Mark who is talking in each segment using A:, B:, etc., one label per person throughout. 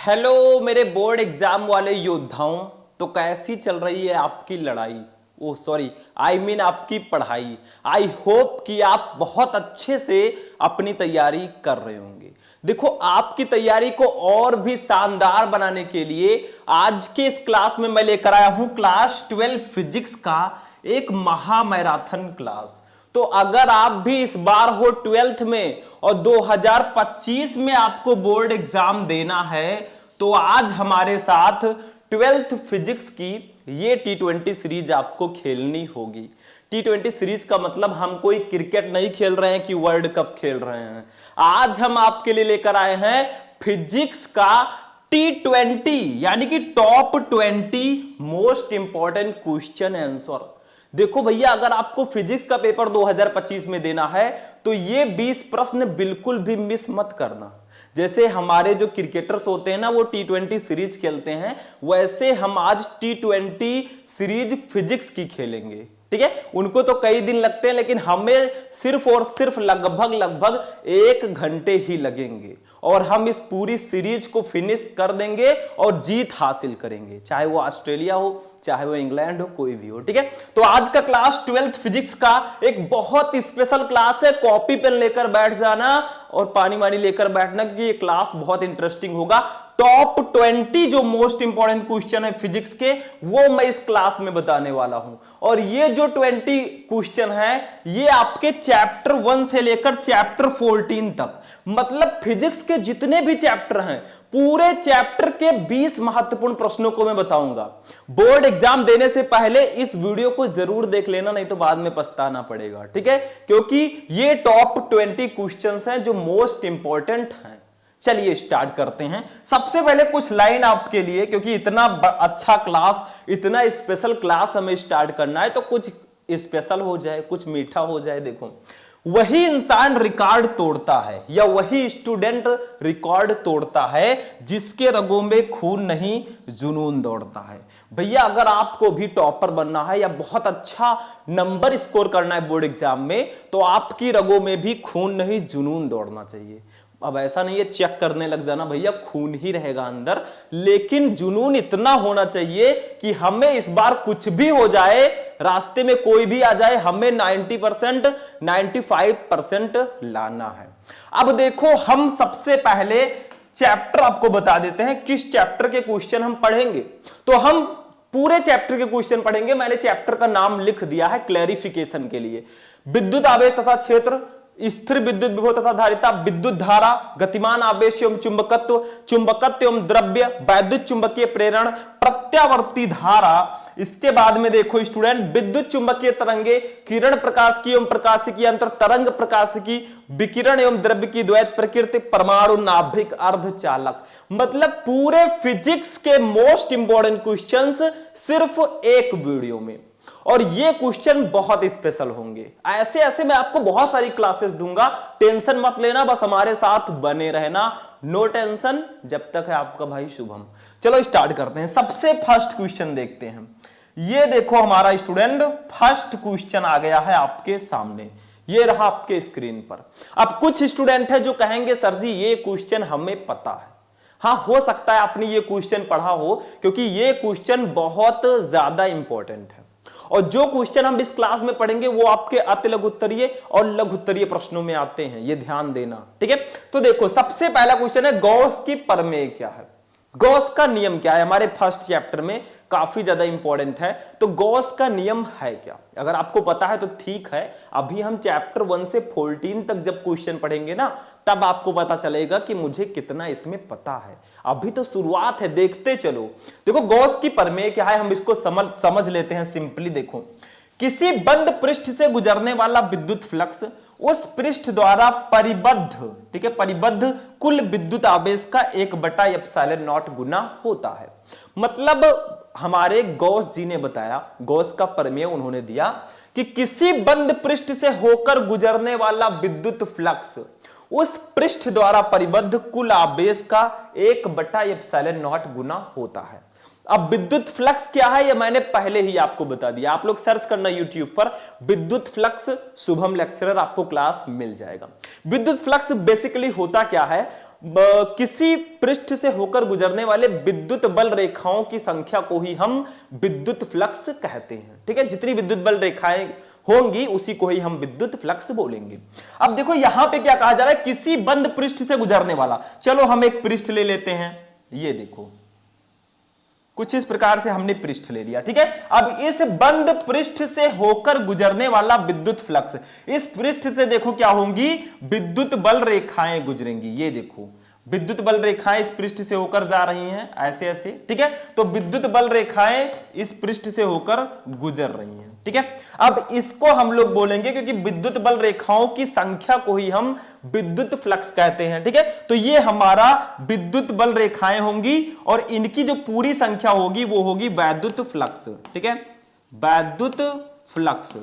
A: Hello मेरे board exam वाले योद्धाओं। तो कैसी चल रही है आपकी लड़ाई? ओह सॉरी, आई मीन आपकी पढ़ाई। आई होप कि आप बहुत अच्छे से अपनी तैयारी कर रहे होंगे। देखो, आपकी तैयारी को और भी शानदार बनाने के लिए आज के इस क्लास में मैं लेकर आया हूं क्लास 12 फिजिक्स का एक महा मैराथन क्लास। तो अगर आप भी इस बार हो 12th में और 2025 में आपको बोर्ड एग्जाम देना है, तो आज हमारे साथ 12th फिजिक्स की ये T20 सीरीज आपको खेलनी होगी। T20 सीरीज का मतलब हम कोई क्रिकेट नहीं खेल रहे हैं कि वर्ल्ड कप खेल रहे हैं। आज हम आपके लिए लेकर आए हैं फिजिक्स का T20 यानी कि top 20 most important question answer. देखो भैया, अगर आपको फिजिक्स का पेपर 2025 में देना है तो ये 20 प्रश्न बिल्कुल भी मिस मत करना। जैसे हमारे जो क्रिकेटर्स होते हैं ना, वो T20 सीरीज खेलते हैं, वैसे हम आज T20 सीरीज फिजिक्स की खेलेंगे। ठीक है, उनको तो कई दिन लगते हैं, लेकिन हमें सिर्फ और सिर्फ लगभग 1 घंटे ही लगेंगे और हम इस पूरी सीरीज को फिनिश कर देंगे और जीत हासिल करेंगे, चाहे वो ऑस्ट्रेलिया हो, चाहे वो इंग्लैंड हो, कोई भी हो। ठीक है, तो आज का क्लास 12th फिजिक्स का एक बहुत स्पेशल क्लास है। कॉपी पेन लेकर बैठ जाना और पानी वानी लेकर बैठना, क्योंकि ये क्लास बहुत इंटरेस्टिंग होगा। टॉप 20 जो मोस्ट इंपॉर्टेंट क्वेश्चन है फिजिक्स के, वो मैं इस क्लास में बताने वाला हूं। और ये जो 20 क्वेश्चन है, ये आपके चैप्टर 1 से लेकर चैप्टर 14 तक, मतलब फिजिक्स के जितने भी चैप्टर हैं, पूरे चैप्टर के 20 महत्वपूर्ण प्रश्नों को मैं बताऊंगा। बोर्ड एग्जाम देने से पहले इस वीडियो को जरूर देख लेना, नहीं तो बाद में पछताना पड़ेगा। ठीक है, क्योंकि ये टॉप 20 क्वेश्चंस हैं जो मोस्ट इंपॉर्टेंट हैं। चलिए स्टार्ट करते हैं। सबसे पहले कुछ लाइन आपके लिए, क्योंकि इतना अच्छा क्लास, इतना स्पेशल क्लास हमें स्टार्ट करना है, तो कुछ स्पेशल हो जाए, कुछ मीठा हो जाए। देखो, वही इंसान रिकॉर्ड तोड़ता है या वही स्टूडेंट रिकॉर्ड तोड़ता है जिसके रगों में खून नहीं, जुनून दौड़ता है। भैया, अगर आपको भी टॉपर बनना है या बहुत अच्छा नंबर स्कोर करना है बोर्ड एग्जाम में, तो आपकी रगों में भी खून नहीं, जुनून दौड़ना चाहिए। अब ऐसा नहीं है चेक करने लग जाना, भैया खून ही रहेगा अंदर, लेकिन जुनून इतना होना चाहिए कि हमें इस बार कुछ भी हो जाए, रास्ते में कोई भी आ जाए, हमें 90%, 95% लाना है। अब देखो, हम सबसे पहले चैप्टर आपको बता देते हैं किस चैप्टर के क्वेश्चन हम पढ़ेंगे। तो हम पूरे चैप्टर के क्वेश्चन पढ़ेंगे। मैंने चैप्टर का नाम लिख दिया है क्लैरिफिकेशन के लिए। विद्युत आवेश तथा क्षेत्र, स्थिर विद्युत विभव तथा धारिता, विद्युत धारा, गतिमान आवेश एवं चुंबकत्व, चुंबकत्व एवं द्रव्य, वैद्युत चुंबकीय प्रेरण, प्रत्यावर्ती धारा। इसके बाद में देखो स्टूडेंट, विद्युत चुंबकीय तरंगे, किरण प्रकाशिकी एवं प्रकाशिकी अंतर, तरंग प्रकाशिकी, विकिरण एवं द्रव्य की द्वैत प्रकृति, परमाणु, नाभिक, अर्धचालक। मतलब पूरे फिजिक्स के मोस्ट इंपॉर्टेंट क्वेश्चंस सिर्फ एक वीडियो में। और ये क्वेश्चन बहुत स्पेशल होंगे। ऐसे ऐसे मैं आपको बहुत सारी क्लासेस दूंगा, टेंशन मत लेना, बस हमारे साथ बने रहना। नो टेंशन जब तक है आपका भाई शुभम। चलो स्टार्ट करते हैं। सबसे फर्स्ट क्वेश्चन देखते हैं। ये देखो हमारा स्टूडेंट, फर्स्ट क्वेश्चन आ गया है आपके सामने, ये रहा आपके स्क्रीन पर। अब कुछ स्टूडेंट है जो कहेंगे सर जी ये क्वेश्चन हमें पता है। हाँ, हो सकता है आपने ये क्वेश्चन पढ़ा हो, क्योंकि ये क्वेश्चन बहुत ज्यादा इंपॉर्टेंट है। और जो क्वेश्चन हम इस क्लास में पढ़ेंगे वो आपके अति लघु उत्तरीय और लघु उत्तरीय प्रश्नों में आते हैं, ये ध्यान देना। ठीक है, तो देखो सबसे पहला क्वेश्चन है, गॉस की प्रमेय क्या है, गॉस का नियम क्या है। हमारे फर्स्ट चैप्टर में काफी ज्यादा इंपॉर्टेंट है। तो गॉस का नियम है क्या? अगर आपको पता है तो ठीक है, अभी हम चैप्टर 1 से 14 तक जब क्वेश्चन पढ़ेंगे ना, तब आपको पता चलेगा कि मुझे कितना इसमें पता है। अभी तो शुरुआत है, देखते चलो। देखो गॉस की प्रमेय क्या है, हम इसको समझ लेते हैं सिंपली। देखो, किसी बंद पृष्ठ से गुजरने वाला विद्युत फ्लक्स उस पृष्ठ द्वारा परिबद्ध, ठीक है, परिबद्ध कुल विद्युत आवेश का 1/ε0 गुना होता है। मतलब हमारे गॉस जी ने बताया, गॉस का प्रमेय उन्होंने दिया कि किसी बंद पृष्ठ से होकर गुजरने वाला विद्युत फ्लक्स उस पृष्ठ द्वारा परिबद्ध कुल आवेश का 1/ε0 गुना होता है। अब विद्युत फ्लक्स क्या है, ये मैंने पहले ही आपको बता दिया। आप लोग सर्च करना यूट्यूब पर विद्युत फ्लक्स, शुभम लेक्चरर, आपको क्लास मिल जाएगा। विद्युत फ्लक्स बेसिकली होता क्या है, किसी पृष्ठ से होकर गुजरने वाले विद्युत बल रेखाओं की संख्या को ही हम विद्युत फ्लक्स कहते हैं। ठीक है, जितनी विद्युत बल रेखाएं होंगी उसी को ही हम विद्युत फ्लक्स बोलेंगे। अब देखो यहां पे क्या कहा जा रहा है, किसी बंद पृष्ठ से गुजरने वाला। चलो हम एक पृष्ठ ले लेते हैं, ये देखो कुछ इस प्रकार से हमने पृष्ठ ले लिया। ठीक है, अब इस बंद पृष्ठ से होकर गुजरने वाला विद्युत फ्लक्स, इस पृष्ठ से देखो क्या होंगी, विद्युत बल रेखाएं गुजरेंगी। ये देखो विद्युत बल रेखाएं इस पृष्ठ से होकर जा रही हैं, ऐसे ऐसे। ठीक है, तो विद्युत बल रेखाएं इस पृष्ठ से होकर गुजर रही हैं। ठीक है, अब इसको हम लोग बोलेंगे, क्योंकि विद्युत बल रेखाओं की संख्या को ही हम विद्युत फ्लक्स कहते हैं। ठीक है, तो ये हमारा विद्युत बल रेखाएं होंगी और इनकी जो पूरी संख्या होगी वो होगी वैद्युत फ्लक्स। ठीक है, वैद्युत फ्लक्स,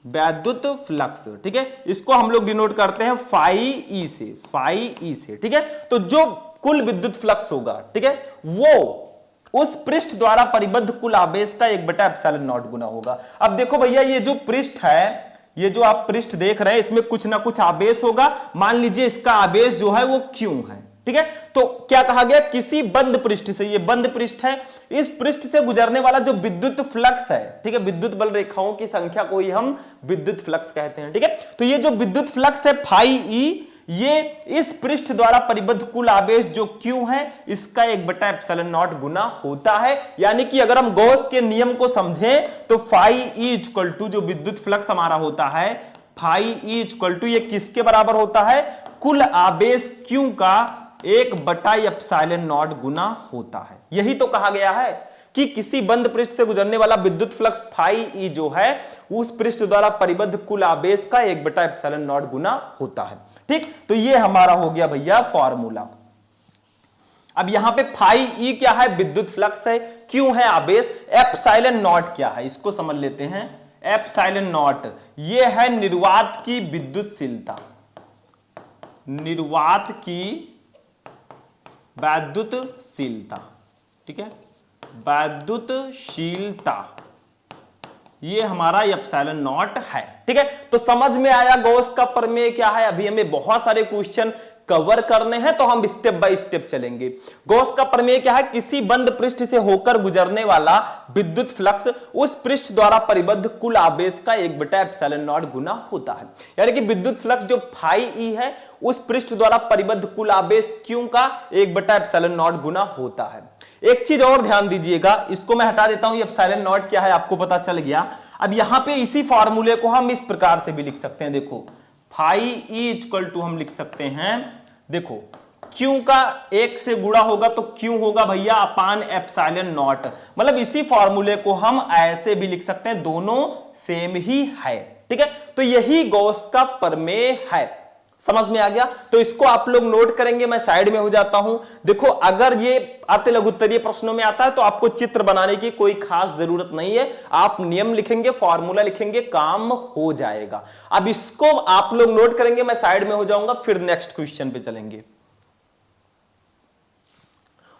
A: वैद्युत फ्लक्स। ठीक है, इसको हम लोग डिनोट करते हैं फाई ई से, फाई ई से। ठीक है, तो जो कुल विद्युत फ्लक्स होगा, ठीक है, वो उस पृष्ठ द्वारा परिबद्ध कुल आवेश का 1/ε0 गुना होगा। अब देखो भैया, ये जो पृष्ठ है, ये जो आप पृष्ठ देख रहे हैं, इसमें कुछ ना कुछ आवेश होगा। मान लीजिए इसका आवेश जो है वो Q है। ठीक है, तो क्या कहा गया, किसी बंद पृष्ठ से, ये बंद पृष्ठ है, इस पृष्ठ से गुजरने वाला जो विद्युत फ्लक्स है, ठीक है, विद्युत बल रेखाओं की संख्या को ही हम विद्युत फ्लक्स कहते हैं। ठीक है, तो ये जो विद्युत फ्लक्स है फाई ई, ये इस पृष्ठ द्वारा परिबद्ध कुल आवेश जो Q है, इसका 1/ε0 गुना होता है। यानी कि अगर हम गॉस के नियम को समझें तो फाई ई इक्वल टू जो विद्युत फ्लक्स हमारा होता है, फाई ई इक्वल टू ये किसके बराबर होता है, कुल आवेश Q का 1/ε0 गुना होता है। यही तो कहा गया है कि किसी बंद पृष्ठ से गुजरने वाला विद्युत फ्लक्स फाई ई जो है उस पृष्ठ द्वारा परिबद्ध कुल आवेश का 1/ε0 गुना होता है। ठीक, तो ये हमारा हो गया भैया फॉर्मूला। अब यहां पे फाई ई क्या है, विद्युत फ्लक्स है, क्यों है आवेश, ε0 क्या है, इसको समझ लेते हैं। ε0 ये है निर्वात की विद्युतशीलता, निर्वात की वैद्युतशीलता। ठीक है, वैद्युतशीलता, ये हमारा ε0 है। ठीक है, तो समझ में आया गॉस का प्रमेय क्या है। अभी हमें बहुत सारे क्वेश्चन कवर करने हैं तो हम स्टेप बाय स्टेप चलेंगे। गॉस का प्रमेय क्या है, किसी बंद पृष्ठ से होकर गुजरने वाला विद्युत फ्लक्स उस पृष्ठ द्वारा परिबद्ध कुल आवेश का 1/ε0 गुना होता है। यानी कि विद्युत फ्लक्स जो फाई ई है उस पृष्ठ द्वारा परिबद्ध कुल आवेश Q का 1/ε0 गुना होता है। एक चीज और ध्यान दीजिएगा, इसको मैं हटा देता हूं, ये ε0 क्या है आपको पता चल गया। अब यहां पे इसी फॉर्मूले को हम इस प्रकार से भी लिख सकते हैं, देखो फाई ई इक्वल टू हम लिख सकते हैं, देखो Q का 1 से गुणा होगा तो Q होगा भैया अपान ε0। मतलब इसी फॉर्मूले को हम ऐसे भी लिख सकते हैं, दोनों सेम ही है। ठीक है, तो यही गॉस का प्रमेय है। समझ में आ गया, तो इसको आप लोग नोट करेंगे, मैं साइड में हो जाता हूं। देखो अगर ये अति लघुत्तरीय प्रश्नों में आता है तो आपको चित्र बनाने की कोई खास जरूरत नहीं है, आप नियम लिखेंगे, फॉर्मूला लिखेंगे, काम हो जाएगा। अब इसको आप लोग नोट करेंगे, मैं साइड में हो जाऊंगा, फिर नेक्स्ट क्वेश्चन पे चलेंगे।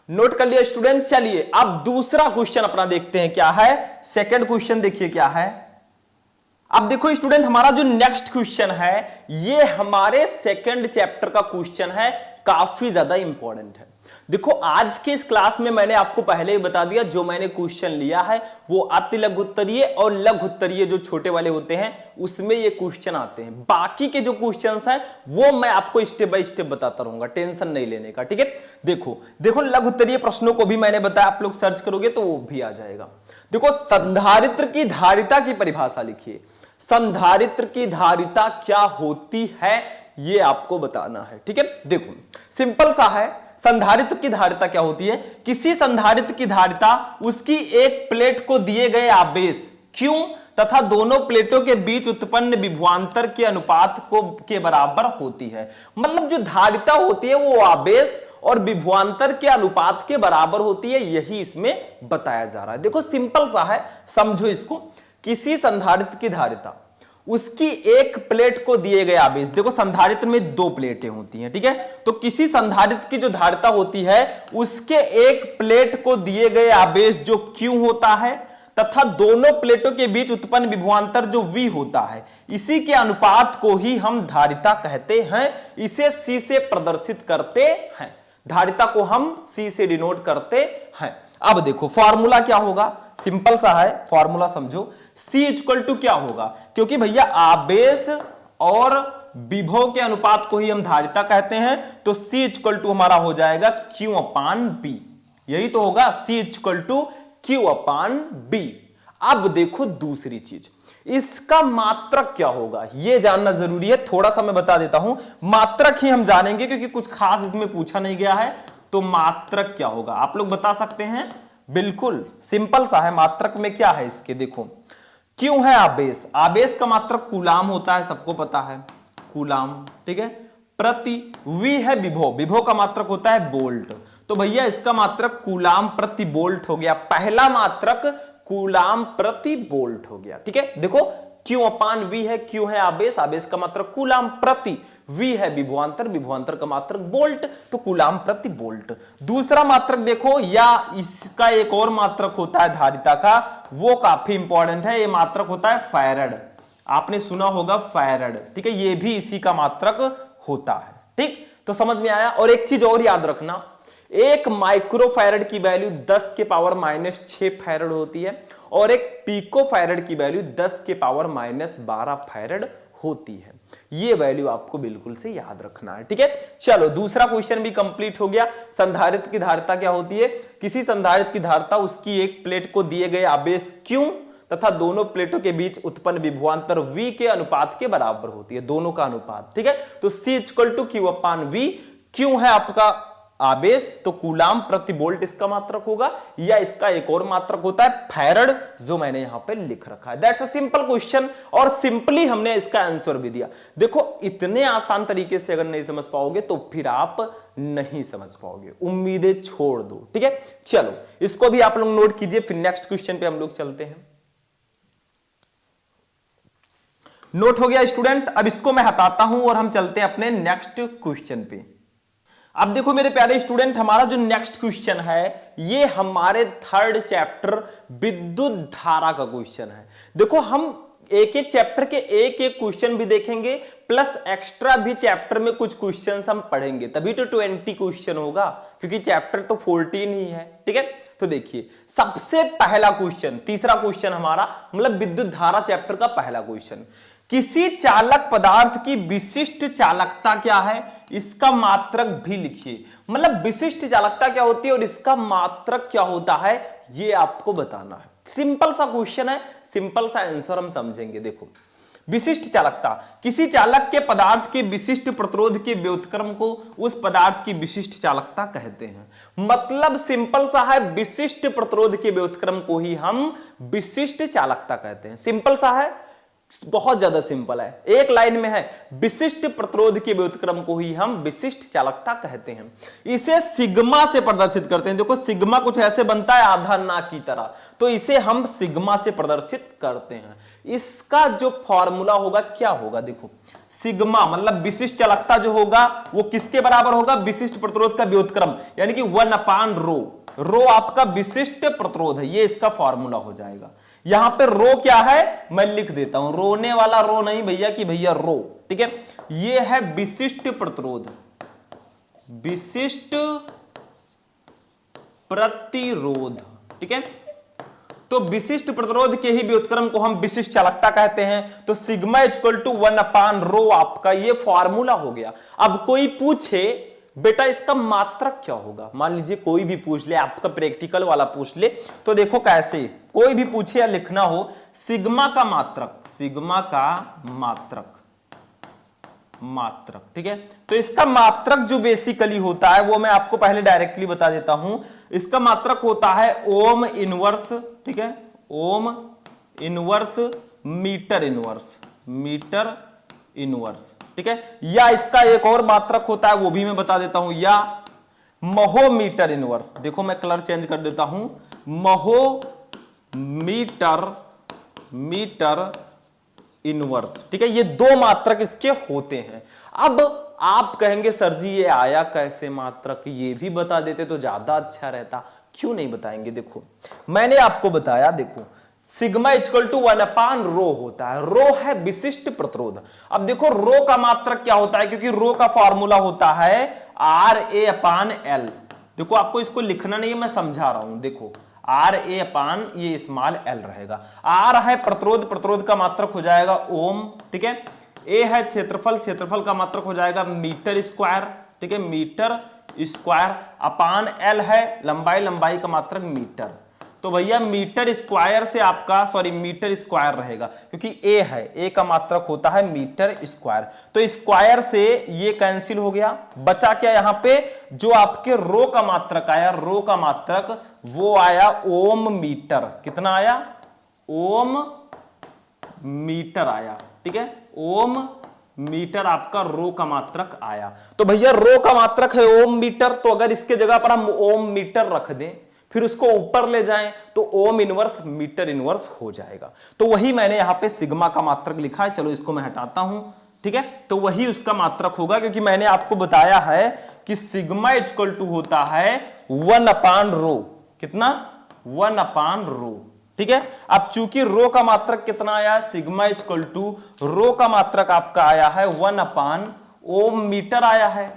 A: नोट कर लिया स्टूडेंट, चलिए अब दूसरा क्वेश्चन अपना देखते हैं क्या है। सेकंड क्वेश्चन देखिए क्या है। अब देखो स्टूडेंट, हमारा जो नेक्स्ट क्वेश्चन है ये हमारे सेकंड चैप्टर का क्वेश्चन है, काफी ज्यादा इंपॉर्टेंट है। देखो आज के इस क्लास में मैंने आपको पहले ही बता दिया, जो मैंने क्वेश्चन लिया है वो अति लघुत्तरीय और लघुत्तरीय जो छोटे वाले होते हैं उसमें ये क्वेश्चन आते हैं। बाकी के जो क्वेश्चंस हैं वो मैं आपको स्टेप बाय स्टेप बताता रहूंगा, टेंशन नहीं लेने का। ठीक है, देखो लघुत्तरीय प्रश्नों को भी मैंने बताया, आप लोग सर्च करोगे तो वो भी आ जाएगा। देखो संधारित्र की धारिता की परिभाषा लिखिए। संधारित्र की धारिता क्या होती है ये आपको बताना है। ठीक है, देखो सिंपल सा है, संधारित्र की धारिता क्या होती है, किसी संधारित्र की धारिता उसकी एक प्लेट को दिए गए आवेश Q तथा दोनों प्लेटों के बीच उत्पन्न विभवांतर के अनुपात के बराबर होती है। मतलब जो धारिता होती है वो आवेश और विभवांतर के अनुपात के बराबर होती है, यही इसमें बताया जा रहा है। देखो सिंपल सा है, समझो इसको। किसी संधारित्र की धारिता उसकी एक प्लेट को दिए गए आवेश, देखो संधारित्र में 2 प्लेटें होती हैं। ठीक है, तो किसी संधारित्र की जो धारिता होती है उसके एक प्लेट को दिए गए आवेश जो Q होता है तथा दोनों प्लेटों के बीच उत्पन्न विभवांतर जो v होता है, इसी के अनुपात को ही हम धारिता कहते हैं। इसे c से प्रदर्शित करते हैं, धारिता को हम c से डिनोट करते हैं। अब देखो फॉर्मूला क्या होगा, सिंपल सा है फॉर्मूला, समझो। c इक्वल टू क्या होगा, क्योंकि भैया आवेश और विभव के अनुपात को ही हम धारिता कहते हैं, तो c इक्वल टू हमारा हो जाएगा q अपान b। यही तो होगा, c equal to q upon b। अब देखो दूसरी चीज, इसका मात्रक क्या होगा यह जानना जरूरी है, थोड़ा सा मैं बता देता हूं। मात्रक ही हम जानेंगे क्योंकि कुछ खास इसमें पूछा नहीं गया है। तो मात्रक क्या होगा आप लोग बता सकते हैं? बिल्कुल सिंपल सा है। मात्रक में क्या है इसके, देखो क्यों है आवेश, आवेश का मात्रक कूलाम होता है, सबको पता है कूलाम, ठीक है। प्रति v है विभव, विभव का मात्रक होता है वोल्ट, तो भैया इसका मात्रक कूलाम प्रति वोल्ट हो गया। पहला मात्रक कूलाम प्रति वोल्ट हो गया, ठीक है। देखो Q अपान V है, Q है आवेश, आवेश का मात्रक कूलाम, प्रति V है विभवांतर, विभवांतर का मात्रक वोल्ट, तो कूलाम प्रति वोल्ट। दूसरा मात्रक देखो, या इसका एक और मात्रक होता है धारिता का, वो काफी इंपॉर्टेंट है, ये मात्रक होता है फैरड। आपने सुना होगा फैरड, ठीक है, ये भी इसी का मात्रक होता है, ठीक। तो समझ में आया। और एक चीज और याद रखना, एक माइक्रोफैरड की वैल्यू 10 के पावर -6 फैरड होती है और एक पिकोफैरड की वैल्यू 10 के पावर -12 फैरड होती है। ये वैल्यू आपको बिल्कुल से याद रखना है, ठीक है। चलो दूसरा क्वेश्चन भी कंप्लीट हो गया। संधारित्र की धारिता क्या होती है? किसी संधारित्र की धारिता उसकी एक प्लेट को दिए गए आवेश Q तथा दोनों प्लेटों के बीच उत्पन्न विभवांतर V के अनुपात के बराबर होती है, दोनों का अनुपात, ठीक है। तो C equal to Q upon V। Q है आपका आवेश, तो कूलाम प्रति वोल्ट इसका मात्रक होगा, या इसका एक और मात्रक होता है फैरड, जो मैंने यहां पे लिख रखा है। दैट्स अ सिंपल क्वेश्चन, और सिंपली हमने इसका आंसर भी दिया। देखो इतने आसान तरीके से अगर नहीं समझ पाओगे तो फिर आप नहीं समझ पाओगे, उम्मीदें छोड़ दो, ठीक है। चलो इसको भी आप लोग नोट कीजिए, फिर नेक्स्ट क्वेश्चन पे हम लोग चलते हैं। नोट हो गया स्टूडेंट? अब इसको मैं हटाता हूं और हम चलते हैं अपने नेक्स्ट क्वेश्चन पे। अब देखो मेरे प्यारे स्टूडेंट, हमारा जो नेक्स्ट क्वेश्चन है ये हमारे थर्ड चैप्टर विद्युत धारा का क्वेश्चन है। देखो हम एक एक चैप्टर के एक एक क्वेश्चन भी देखेंगे, प्लस एक्स्ट्रा भी चैप्टर में कुछ क्वेश्चंस हम पढ़ेंगे, तभी तो 20 क्वेश्चन होगा, क्योंकि चैप्टर तो 14 ही है, ठीक है। तो देखिए सबसे पहला क्वेश्चन, तीसरा क्वेश्चन हमारा, मतलब विद्युत धारा चैप्टर का पहला क्वेश्चन, किसी चालक पदार्थ की विशिष्ट चालकता क्या है, इसका मात्रक भी लिखिए। मतलब विशिष्ट चालकता क्या होती है और इसका मात्रक क्या होता है, ये आपको बताना है। सिंपल सा क्वेश्चन है, सिंपल सा आंसर हम समझेंगे। देखो विशिष्ट चालकता, किसी चालक के पदार्थ के विशिष्ट प्रतिरोध के व्युत्क्रम को उस पदार्थ की विशिष्ट चालकता कहते हैं। मतलब सिंपल सा है, विशिष्ट प्रतिरोध के व्युत्क्रम को ही हम विशिष्ट चालकता कहते हैं। सिंपल सा है, बहुत ज्यादा सिंपल है, एक लाइन में है, विशिष्ट प्रतिरोध के व्युत्क्रम को ही हम विशिष्ट चालकता कहते हैं। इसे सिग्मा से प्रदर्शित करते हैं। देखो सिग्मा कुछ ऐसे बनता है आधा ना की तरह, तो इसे हम सिग्मा से प्रदर्शित करते हैं। इसका जो फॉर्मूला होगा क्या होगा, देखो सिग्मा मतलब विशिष्ट चालकता जो होगा वो किसके बराबर होगा, विशिष्ट प्रतिरोध का व्युत्क्रम, यानी कि 1 अपान रो। रो आपका विशिष्ट प्रतिरोध है, ये इसका फॉर्मूला हो जाएगा। यहां पे रो क्या है मैं लिख देता हूं, रोने वाला रो नहीं भैया कि भैया रो, ठीक है। ये है विशिष्ट प्रतिरोध, विशिष्ट प्रतिरोध, ठीक है। तो विशिष्ट प्रतिरोध के ही व्युत्क्रम को हम विशिष्ट चालकता कहते हैं। तो सिग्मा इक्वल टू 1 अपान रो आपका ये फॉर्मूला हो गया। अब कोई पूछे बेटा इसका मात्रक क्या होगा, मान लीजिए कोई भी पूछ ले, आपका प्रैक्टिकल वाला पूछ ले, तो देखो कैसे कोई भी पूछे या लिखना हो, सिग्मा का मात्रक, सिग्मा का मात्रक, मात्रक, ठीक है। तो इसका मात्रक जो बेसिकली होता है वो मैं आपको पहले डायरेक्टली बता देता हूं। इसका मात्रक होता है ओम इनवर्स, ठीक है, ohm inverse metre inverse, metre inverse, ठीक है। या इसका एक और मात्रक होता है वो भी मैं बता देता हूं, या महोमीटर इनवर्स। देखो मैं कलर चेंज कर देता हूं, महोमीटर मीटर इनवर्स, ठीक है। ये दो मात्रक इसके होते हैं। अब आप कहेंगे सर जी ये आया कैसे मात्रक, ये भी बता देते तो ज्यादा अच्छा रहता, क्यों नहीं बताएंगे। देखो मैंने आपको बताया, देखो सिग्मा इक्वल टू 1/रो होता है। रो है विशिष्ट प्रतिरोध। अब देखो रो का मात्रक क्या होता है, क्योंकि रो का फॉर्मूला होता है RA/L। देखो आपको इसको लिखना नहीं है, मैं समझा रहा हूं। देखो RA/ ये स्मॉल l रहेगा। R है प्रतिरोध, प्रतिरोध का मात्रक हो जाएगा ओम, ठीक है। A है क्षेत्रफल, क्षेत्रफल का मात्रक हो जाएगा मीटर स्क्वायर, ठीक है, मीटर स्क्वायर अपान L है लंबाई, लंबाई का मात्रक मीटर। तो भैया मीटर स्क्वायर से आपका मीटर स्क्वायर रहेगा, क्योंकि A है, A का मात्रक होता है मीटर स्क्वायर। तो स्क्वायर से ये कैंसिल हो गया, बचा क्या यहां पे, जो आपके रो का मात्रक आया, रो का मात्रक वो आया ओम मीटर। कितना आया, ओम मीटर आया, ठीक है, ओम मीटर आपका रो का मात्रक आया। तो भैया रो का मात्रक है ओम मीटर, तो अगर इसके जगह पर हम ओम मीटर रख दें, फिर उसको ऊपर ले जाएं, तो ओम इनवर्स मीटर इनवर्स हो जाएगा। तो वही मैंने यहां पे सिग्मा का मात्रक लिखा है। चलो इसको मैं हटाता हूं, ठीक है। तो वही उसका मात्रक होगा, क्योंकि मैंने आपको बताया है कि सिग्मा इक्वल टू होता है 1/रो। कितना, 1/रो, ठीक है। अब चूंकि रो का मात्रक कितना आया, सिग्मा इक्वल टू रो का मात्रक आपका आया है 1/ओम मीटर आया है,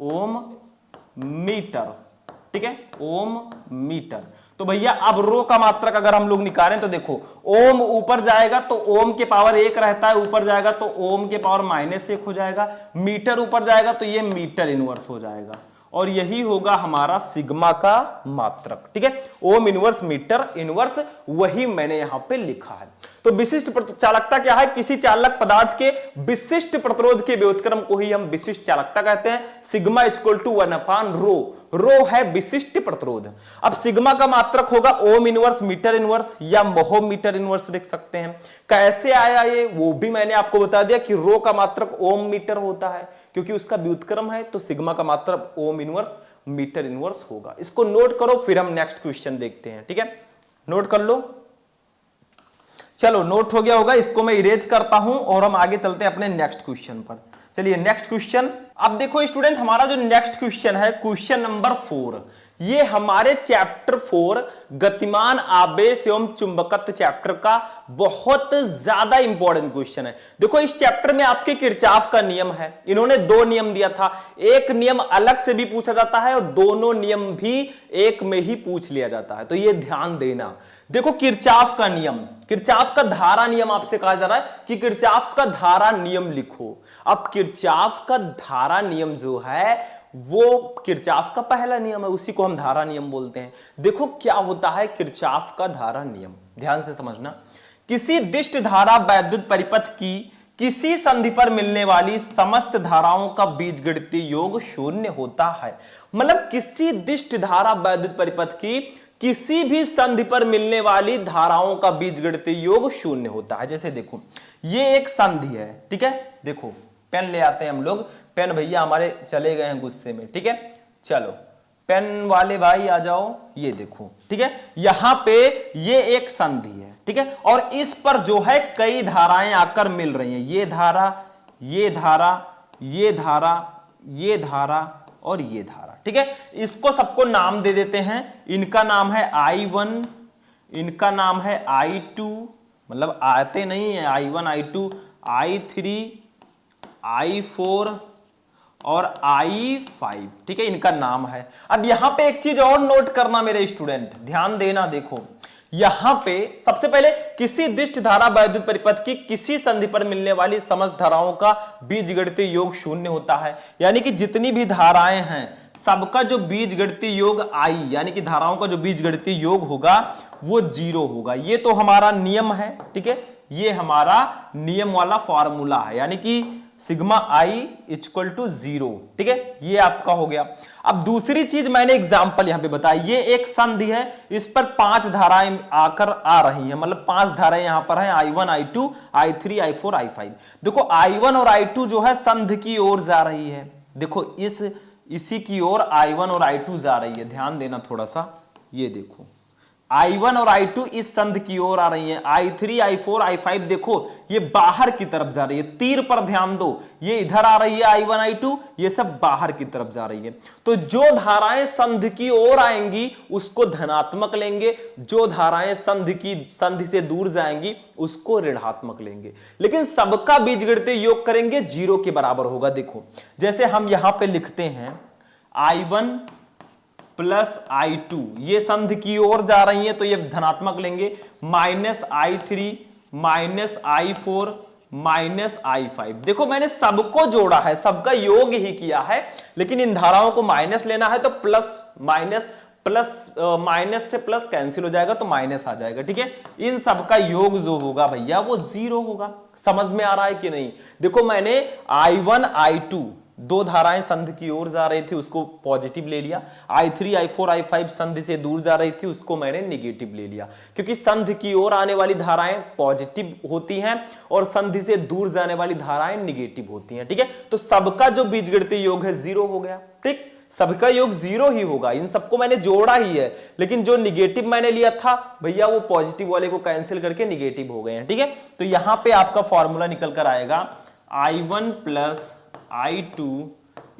A: ओम मीटर, ठीक है, ओम मीटर। तो भैया अब रो का मात्रक अगर हम लोग निकालें तो देखो ओम ऊपर जाएगा तो ओम के पावर 1 रहता है, ऊपर जाएगा तो ओम के पावर -1 हो जाएगा। मीटर ऊपर जाएगा तो ये मीटर इनवर्स हो जाएगा, और यही होगा हमारा सिग्मा का मात्रक, ठीक है, ओम इनवर्स मीटर इनवर्स, वही मैंने यहां पे लिखा है। तो विशिष्ट चालकता क्या है, किसी चालक पदार्थ के विशिष्ट प्रतिरोध के व्युत्क्रम को ही हम विशिष्ट चालकता कहते हैं। सिग्मा इक्वल टू 1/रो, रो है विशिष्ट प्रतिरोध। अब सिग्मा का मात्रक होगा ओम इनवर्स मीटर इनवर्स या महो मीटर इनवर्स लिख सकते हैं। कैसे आया ये, वो भी मैंने आपको बता दिया कि रो का मात्रक ओम मीटर होता है, क्योंकि उसका व्युत्क्रम है, तो सिग्मा का मात्रक ओम इनवर्स मीटर इनवर्स होगा। इसको नोट करो, फिर हम नेक्स्ट क्वेश्चन देखते हैं, ठीक है, नोट कर लो। चलो नोट हो गया होगा, इसको मैं इरेज करता हूं और हम आगे चलते हैं अपने नेक्स्ट क्वेश्चन पर। चलिए नेक्स्ट क्वेश्चन। अब देखो स्टूडेंट, हमारा जो नेक्स्ट क्वेश्चन है, क्वेश्चन नंबर 4, ये हमारे चैप्टर 4 गतिमान आवेश एवं चुंबकत्व चैप्टर का बहुत ज्यादा इंपॉर्टेंट क्वेश्चन है। देखो इस चैप्टर में आपके किरचॉफ का नियम है, इन्होंने 2 नियम दिया था, एक नियम अलग से भी पूछा जाता है और दोनों नियम भी एक में ही पूछ लिया जाता है, तो ये ध्यान देना। देखो किरचॉफ का नियम, किरचॉफ का धारा नियम आपसे कहा जा रहा है कि किरचॉफ का धारा नियम लिखो। अब किरचॉफ का धारा नियम जो है वो किरचॉफ का पहला नियम है, उसी को हम धारा नियम बोलते हैं। देखो क्या होता है किरचॉफ का धारा नियम, ध्यान से समझना। किसी दिष्ट धारा वैद्युत परिपथ की किसी संधि पर मिलने वाली समस्त धाराओं का बीजगणितीय योग 0 होता है। मतलब किसी दिष्ट धारा वैद्युत परिपथ की किसी भी संधि पर मिलने वाली धाराओं का बीजगणितीय योग 0 होता है। जैसे देखो ये एक संधि है, ठीक है, देखो पेन ले आते हैं हम लोग, पेन भैया हमारे चले गए हैं गुस्से में, ठीक है, चलो पेन वाले भाई आ जाओ, ये देखो, ठीक है, यहां पे ये एक संधि है, ठीक है, और इस पर जो है कई धाराएं आकर मिल रही हैं, ये धारा, ये धारा, ये धारा, ये धारा और ये धारा, ठीक है। इसको सबको नाम दे देते हैं, इनका नाम है I1, इनका नाम है I2, मतलब आते नहीं है, I1 I2 I3 I4 और I5, ठीक है, इनका नाम है। अब यहां पे एक चीज और नोट करना मेरे स्टूडेंट, ध्यान देना। देखो यहां पे सबसे पहले किसी दिष्ट धारा वैद्युत परिपथ की किसी संधि पर मिलने वाली समस्त धाराओं का बीजगणितीय योग 0 होता है, यानी कि जितनी भी धाराएं हैं सबका जो बीजगणितीय योग I यानी कि धाराओं का जो बीजगणितीय योग होगा वो 0 होगा। ये तो हमारा नियम है, ठीक है, ये हमारा नियम वाला फॉर्मूला है, यानी कि सिग्मा I इक्वल टू 0, ठीक है, ये आपका हो गया। अब दूसरी चीज मैंने एग्जांपल यहां पे बताई, ये एक संधि है, इस पर 5 धाराएं आकर आ रही हैं, मतलब 5 धाराएं यहां पर हैं, I1 I2 I3 I4 I5। देखो I1 और I2 जो है संधि की ओर जा रही है, देखो इसी की ओर I1 और I2 जा रही है, ध्यान देना थोड़ा सा, ये देखो I1 और I2 इस संध की ओर आ रही हैं, I3, I4, I5 देखो ये बाहर की तरफ जा रही है। तीर पर ध्यान दो, ये इधर आ रही है I1, I2, ये सब बाहर की तरफ जा रही है। तो जो धाराएं संध की ओर आएंगी उसको धनात्मक लेंगे, जो धाराएं संधि से दूर जाएंगी उसको ऋणात्मक लेंगे। लेकिन सबका बीजगणितीय योग करेंगे 0 के बराबर होगा। देखो जैसे हम यहां पे लिखते हैं I1 प्लस I2, ये संध की ओर जा रही है तो ये धनात्मक लेंगे, minus I3 minus I4 minus I5। देखो मैंने सबको जोड़ा है, सबका योग ही किया है, लेकिन इन धाराओं को माइनस लेना है तो प्लस माइनस, प्लस माइनस से प्लस कैंसिल हो जाएगा तो माइनस आ जाएगा। ठीक है, इन सबका योग जो होगा भैया वो 0 होगा। समझ में आ रहा है कि नहीं? देखो मैंने I1 I2 दो धाराएं संधि की ओर जा रही थी उसको पॉजिटिव ले लिया, I3 I4 I5 संधि से दूर जा रही थी उसको मैंने निगेटिव ले लिया, क्योंकि संधि की ओर आने वाली धाराएं पॉजिटिव होती हैं और संधि से दूर जाने वाली धाराएं निगेटिव होती हैं। ठीक है, तो सबका जो बीजगणितीय योग है 0 हो गया। ठीक, सबका योग 0 ही होगा, इन सबको मैंने जोड़ा ही है, लेकिन जो निगेटिव मैंने लिया था भैया वो पॉजिटिव वाले को कैंसिल करके निगेटिव हो गए हैं। ठीक है, तो यहां पे आपका फॉर्मूला निकल कर आएगा I1 plus I2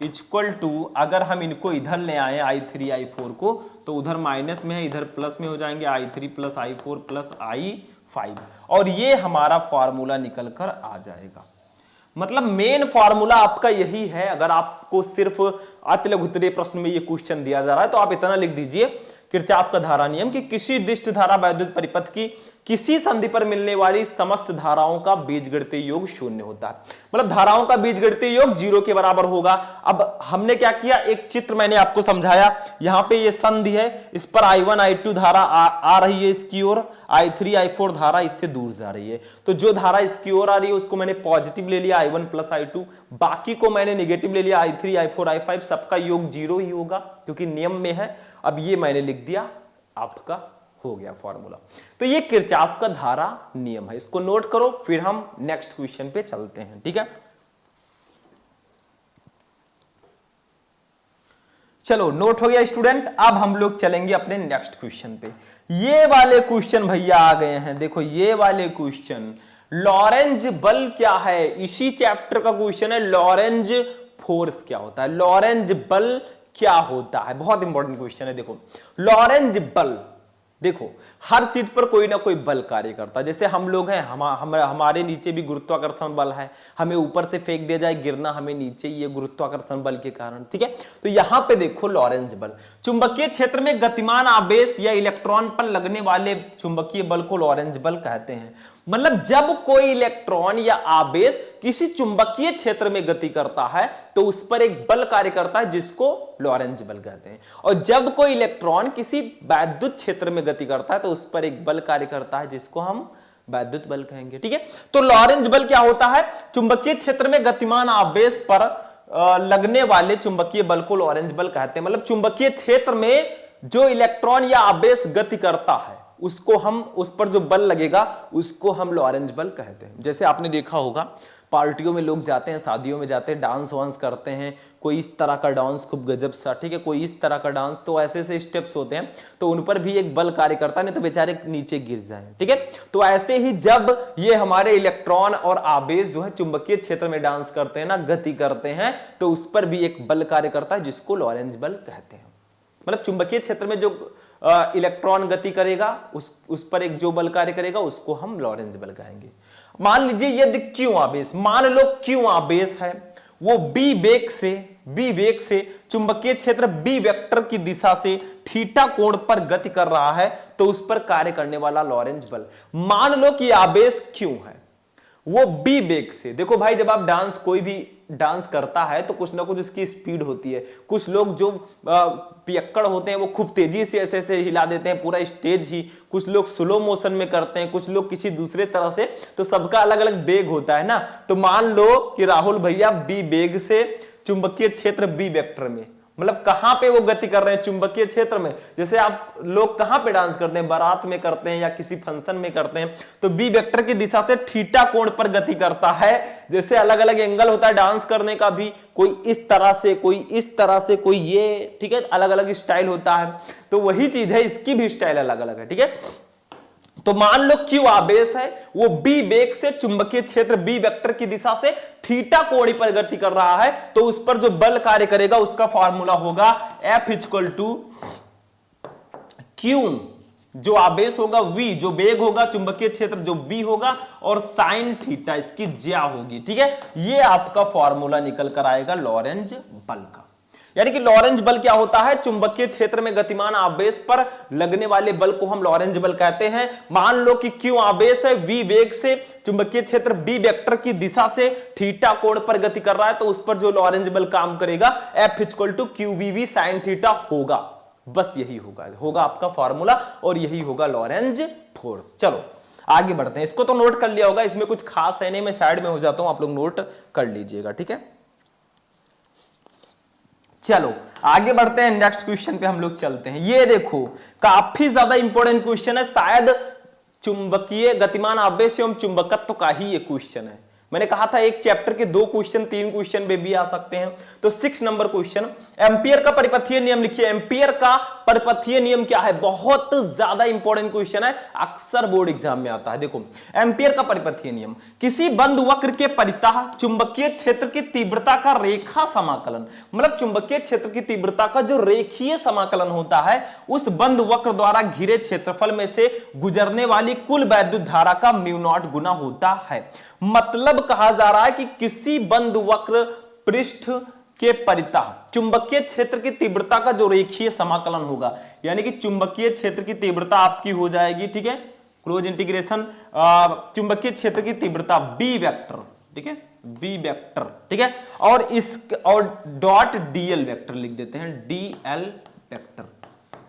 A: equal to, अगर हम इनको इधर ले आए I3 I4 को तो उधर माइनस में है, इधर प्लस में हो जाएंगे I3 plus I4 plus I5, और ये हमारा फॉर्मूला निकल कर आ जाएगा। मतलब मेन फॉर्मूला आपका यही है। अगर आपको सिर्फ अतिलघुत्तरीय प्रश्न में ये क्वेश्चन दिया जा रहा है तो आप इतना लिख दीजिए, किरचॉफ का धारा नियम कि किसी दिष्ट धारा वैद्युत परिपथ की किसी संधि पर मिलने वाली समस्त धाराओं का बीजगणितीय योग 0 होता है। मतलब धाराओं का बीजगणितीय योग 0 के बराबर होगा। अब हमने क्या किया, एक चित्र मैंने आपको समझाया, यहां पे ये संधि है, इस पर I1 I2 धारा आ रही है इसकी ओर, I3 I4 धारा इससे दूर जा रही है, तो जो धारा इसकी ओर आ रही है उसको मैंने पॉजिटिव ले लिया I1 प्लस I2, बाकी को मैंने निगेटिव ले लिया I3 I4 I5, सबका योग 0 ही होगा क्योंकि नियम में है। अब ये मैंने लिख दिया, आपका हो गया फॉर्मूला। तो ये किरचॉफ का धारा नियम है, इसको नोट करो, फिर हम नेक्स्ट क्वेश्चन पे चलते हैं। ठीक है, चलो नोट हो गया स्टूडेंट। अब हम लोग चलेंगे अपने नेक्स्ट क्वेश्चन पे। ये वाले क्वेश्चन भैया आ गए हैं, देखो ये वाले क्वेश्चन, लॉरेंज बल क्या है, इसी चैप्टर का क्वेश्चन है। लॉरेंज फोर्स क्या होता है, लॉरेंज बल क्या होता है, बहुत इंपॉर्टेंट क्वेश्चन है। देखो लॉरेंज बल, देखो हर चीज पर कोई ना कोई बल कार्य करता है। जैसे हम लोग हैं, हमारे नीचे भी गुरुत्वाकर्षण बल है, हमें ऊपर से फेंक दिया जाए गिरना हमें नीचे, ये गुरुत्वाकर्षण बल के कारण। ठीक है, तो यहां पे देखो लॉरेंज बल, चुंबकीय क्षेत्र में गतिमान आवेश या इलेक्ट्रॉन पर लगने वाले चुंबकीय बल को लॉरेंज बल कहते हैं। मतलब जब कोई इलेक्ट्रॉन या आवेश किसी चुंबकीय क्षेत्र में गति करता है तो उस पर एक बल कार्य करता है जिसको लॉरेंज बल कहते हैं, और जब कोई इलेक्ट्रॉन किसी वैद्युत क्षेत्र में गति करता है तो उस पर एक बल कार्य करता है जिसको हम वैद्युत बल कहेंगे। ठीक है, तो लॉरेंज बल क्या होता है, चुंबकीय क्षेत्र में गतिमान आवेश पर लगने वाले चुंबकीय बल को लॉरेंज बल कहते हैं। मतलब चुंबकीय क्षेत्र में जो इलेक्ट्रॉन या आवेश गति करता है उसको हम, उस पर जो बल लगेगा उसको हम लॉरेंज बल कहते हैं। जैसे आपने देखा होगा पार्टियों में लोग जाते हैं, शादियों में जाते हैं, डांस वांस करते हैं, कोई इस तरह का डांस खूब गजब सा, ठीक है, कोई इस तरह का डांस, तो ऐसे ऐसे स्टेप्स होते हैं तो उन पर भी एक बल कार्य करता है, नहीं तो बेचारे नीचे गिर जाएं। ठीक है, तो ऐसे ही जब ये हमारे इलेक्ट्रॉन और आवेश जो है चुंबकीय क्षेत्र में डांस करते हैं ना, गति करते हैं, तो उस पर भी एक बल कार्य करता है जिसको लॉरेंज बल कहते हैं। मतलब चुंबकीय क्षेत्र में जो इलेक्ट्रॉन गति करेगा उस पर एक जो बल कार्य करेगा उसको हम लॉरेंज बल कहेंगे। मान लीजिए यदि क्यू आवेश, मान लो क्यू आवेश है, वो बी वेग से चुंबकीय क्षेत्र बी वेक्टर की दिशा से थीटा कोण पर गति कर रहा है तो उस पर कार्य करने वाला लॉरेंज बल। मान लो कि आवेश क्यू है, वो बी वेग से, देखो भाई जब आप कोई भी डांस करता है तो कुछ ना कुछ उसकी स्पीड होती है। कुछ लोग जो पियक्कड़ होते हैं वो खूब तेजी से ऐसे ऐसे हिला देते हैं पूरा स्टेज ही, कुछ लोग स्लो मोशन में करते हैं, कुछ लोग किसी दूसरे तरह से, तो सबका अलग अलग वेग होता है ना। तो मान लो कि राहुल भैया बी वेग से चुंबकीय क्षेत्र बी वेक्टर में, मतलब कहां पे वो गति कर रहे हैं, चुंबकीय क्षेत्र में। जैसे आप लोग कहां पे डांस करते हैं, बारात में करते हैं या किसी फंक्शन में करते हैं, तो बी वेक्टर की दिशा से थीटा कोण पर गति करता है। जैसे अलग अलग एंगल होता है डांस करने का भी, कोई इस तरह से, कोई इस तरह से, कोई ये, ठीक है, अलग अलग स्टाइल होता है। तो वही चीज है, इसकी भी स्टाइल अलग अलग है, ठीक है। तो मान लो Q आवेश है, वो B वेग से चुंबकीय क्षेत्र B वेक्टर की दिशा से थीटा कोण पर गति कर रहा है, तो उस पर जो बल कार्य करेगा उसका फॉर्मूला होगा F इक्वल टू Q, जो आवेश होगा V, जो वेग होगा, चुंबकीय क्षेत्र जो B होगा, और साइन थीटा इसकी ज्या होगी, ठीक है। ये आपका फॉर्मूला निकल कर आएगा लॉरेंज बल का। यानी कि लॉरेंज बल क्या होता है, चुंबकीय क्षेत्र में गतिमान आवेश पर लगने वाले बल को हम लॉरेंज बल कहते हैं। मान लो कि Q आवेश है, V वेग से चुंबकीय क्षेत्र B वेक्टर की दिशा से थीटा कोण पर गति कर रहा है, तो उस पर जो लॉरेंज बल काम करेगा F equal to QVV sine theta होगा। बस यही होगा आपका फॉर्मूला, और यही होगा लॉरेंज फोर्स। चलो आगे बढ़ते हैं। इसको तो नोट कर लिया होगा, इसमें कुछ खास है नहीं, मैं साइड में हो जाता हूं, आप लोग नोट कर लीजिएगा, ठीक है। चलो आगे बढ़ते हैं, नेक्स्ट क्वेश्चन पे हम लोग चलते हैं। ये देखो काफी ज्यादा इंपॉर्टेंट क्वेश्चन है, शायद चुंबकीय गतिमान आवेश एवं चुंबकत्व का ही ये क्वेश्चन है। मैंने कहा था एक चैप्टर के 2 क्वेश्चन 3 क्वेश्चन में भी आ सकते हैं। तो 6 नंबर क्वेश्चन, एम्पियर का परिपथीय नियम लिखिए। एम्पियर का परिपथीय नियम क्या है, बहुत ज्यादा इंपॉर्टेंट क्वेश्चन है, अक्सर बोर्ड एग्जाम में आता है। देखो एम्पियर का परिपथीय नियम, किसी बंद वक्र के परितः चुंबकीय क्षेत्र की तीव्रता का रेखा समाकलन, मतलब चुंबकीय क्षेत्र की तीव्रता का जो रेखीय समाकलन होता है, उस बंद वक्र द्वारा घिरे क्षेत्रफल में से गुजरने वाली कुल वैद्युत धारा का म्यू नॉट गुना होता है। मतलब कहा जा रहा है कि किसी बंद वक्र पृष्ठ के परितः चुंबकीय क्षेत्र की तीव्रता का जो रेखीय समाकलन होगा, यानी कि चुंबकीय क्षेत्र की तीव्रता आपकी हो जाएगी, ठीक है, क्लोज इंटीग्रेशन चुंबकीय क्षेत्र की तीव्रता B वेक्टर, ठीक है, B वेक्टर, ठीक है, और डॉट DL वेक्टर लिख देते हैं, DL वेक्टर।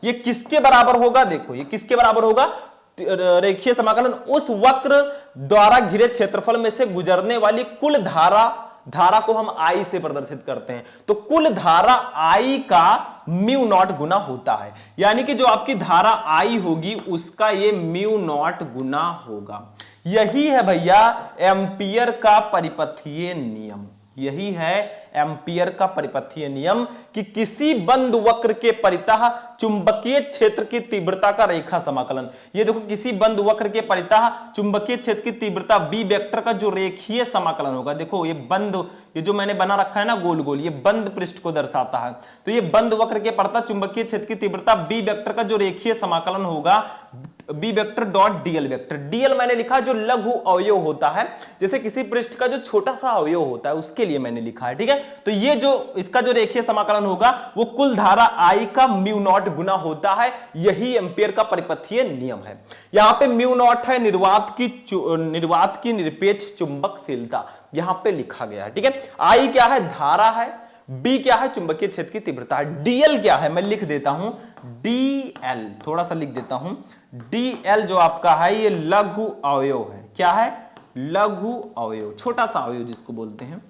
A: ये किसके बराबर होगा, देखो ये किसके बराबर होगा, रेखीय समाकलन उस वक्र द्वारा घिरे क्षेत्रफल में से गुजरने वाली कुल धारा को हम I से प्रदर्शित करते हैं, तो कुल धारा I का म्यू नॉट गुना होता है। यानी कि जो आपकी धारा I होगी उसका ये म्यू नॉट गुना होगा। यही है भैया एम्पियर का परिपथीय नियम, यही है एम्पियर का परिपथीय नियम कि किसी बंद वक्र के परितः चुंबकीय क्षेत्र की तीव्रता का रेखा समाकलन। ये देखो किसी बंद वक्र के परितः चुंबकीय क्षेत्र की तीव्रता B वेक्टर का जो रेखीय समाकलन होगा, देखो ये जो मैंने बना रखा है ना गोल गोल, ये बंद पृष्ठ को दर्शाता है। तो ये बंद वक्र के परितः चुंबकीय क्षेत्र की तीव्रता B वेक्टर का जो रेखीय समाकलन होगा B vector dot DL vector. DL मैंने लिखा जो लघु अवयव होता है, जैसे किसी पृष्ठ का जो छोटा सा अवयव होता है उसके लिए मैंने लिखा है, ठीक है। तो ये जो इसका जो रेखीय समाकलन होगा वो कुल धारा I का म्यू नॉट गुना होता है। यही एम्पियर का परिपथीय नियम है। यहां पे म्यू नॉट है निर्वात की निरपेक्ष चुंबकशीलता, यहां पे लिखा गया है, ठीक है। I क्या है, धारा है, B क्या है, चुंबकीय क्षेत्र की तीव्रता है, DL क्या है, मैं लिख देता हूं DL, थोड़ा सा लिख देता हूं DL जो आपका है ये लघु अवयव है। क्या है, लघु अवयव, छोटा सा अवयव जिसको बोलते हैं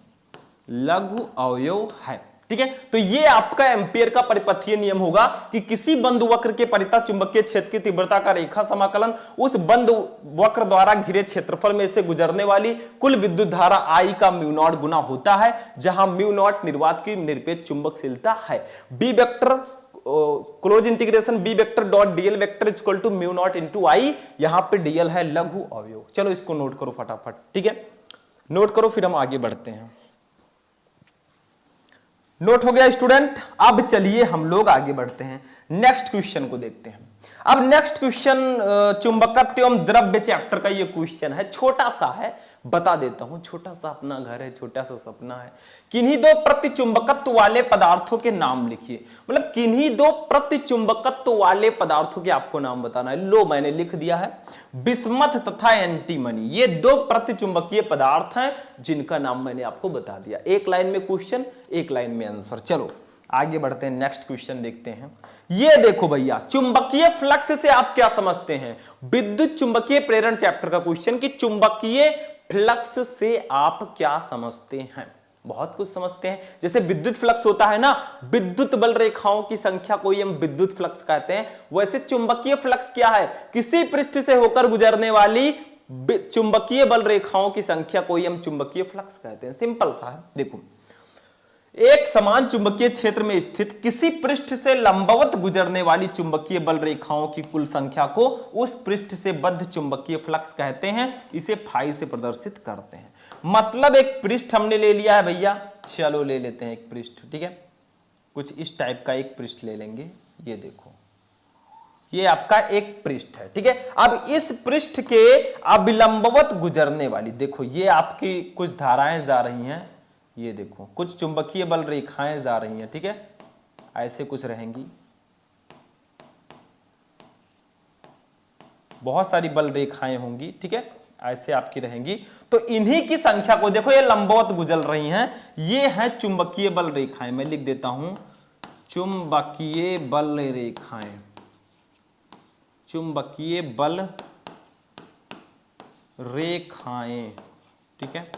A: लघु अवयव है, ठीक है। तो ये आपका एम्पियर का परिपथीय नियम होगा कि किसी बंद वक्र के परितः चुंबकीय क्षेत्र की तीव्रता का रेखा समाकलन उस बंद वक्र द्वारा घिरे क्षेत्रफल में से गुजरने वाली कुल विद्युत धारा I का म्यू नॉट गुना होता है, जहां म्यू नॉट निर्वात की निरपेक्ष चुंबकशीलता है। B vector close integration B vector dot DL vector equal to mu naught into I, यहां पे DL है लघु अवयव। चलो इसको नोट करो फटाफट, ठीक है, नोट करो फिर हम आगे बढ़ते हैं। नोट हो गया स्टूडेंट। अब चलिए हम लोग आगे बढ़ते हैं, नेक्स्ट क्वेश्चन को देखते हैं। अब नेक्स्ट क्वेश्चन चुंबकत्व एवं द्रव्य चैप्टर का ये क्वेश्चन है, छोटा सा है, बता देता हूं, छोटा सा अपना घर है, छोटा सा सपना है। किन्हीं दो प्रतिचुंबकत्व वाले पदार्थों के नाम लिखिए, मतलब किन्हीं दो प्रतिचुंबकत्व वाले पदार्थों के आपको नाम बताना है। लो मैंने लिख दिया है, बिस्मथ तथा एंटीमनी, ये 2 प्रतिचुंबकीय पदार्थ हैं जिनका नाम मैंने आपको बता दिया। एक लाइन में क्वेश्चन, एक लाइन में आंसर। चलो आगे बढ़ते हैं, नेक्स्ट क्वेश्चन देखते हैं। ये देखो भैया, चुंबकीय फ्लक्स से आप क्या समझते हैं, विद्युत चुंबकीय प्रेरण चैप्टर का क्वेश्चन कि चुंबकीय फ्लक्स से आप क्या समझते हैं। बहुत कुछ समझते हैं। जैसे विद्युत फ्लक्स होता है ना, विद्युत बल रेखाओं की संख्या को ही हम विद्युत फ्लक्स कहते हैं। वैसे चुंबकीय फ्लक्स क्या है? किसी पृष्ठ से होकर गुजरने वाली चुंबकीय बल रेखाओं की संख्या को ही हम चुंबकीय फ्लक्स कहते हैं। सिंपल सा है। देखो, एक समान चुंबकीय क्षेत्र में स्थित किसी पृष्ठ से लंबवत गुजरने वाली चुंबकीय बल रेखाओं की कुल संख्या को उस पृष्ठ से बद्ध चुंबकीय फ्लक्स कहते हैं। इसे फाई से प्रदर्शित करते हैं। मतलब एक पृष्ठ हमने ले लिया है भैया, चलो ले लेते हैं एक पृष्ठ, ठीक है। कुछ इस टाइप का एक पृष्ठ ले लेंगे। ये देखो, ये आपका एक पृष्ठ है, ठीक है। अब इस पृष्ठ के अविलंबवत गुजरने वाली, देखो ये आपकी कुछ धाराएं जा रही हैं, ये देखो कुछ चुंबकीय बल रेखाएं जा रही हैं, ठीक है। ऐसे कुछ रहेंगी, बहुत सारी बल रेखाएं होंगी, ठीक है, ऐसे आपकी रहेंगी। तो इन्हीं की संख्या को देखो, ये लंबवत गुजर रही हैं, ये हैं चुंबकीय बल रेखाएं। मैं लिख देता हूं चुंबकीय बल रेखाएं, चुंबकीय बल रेखाएं, ठीक है।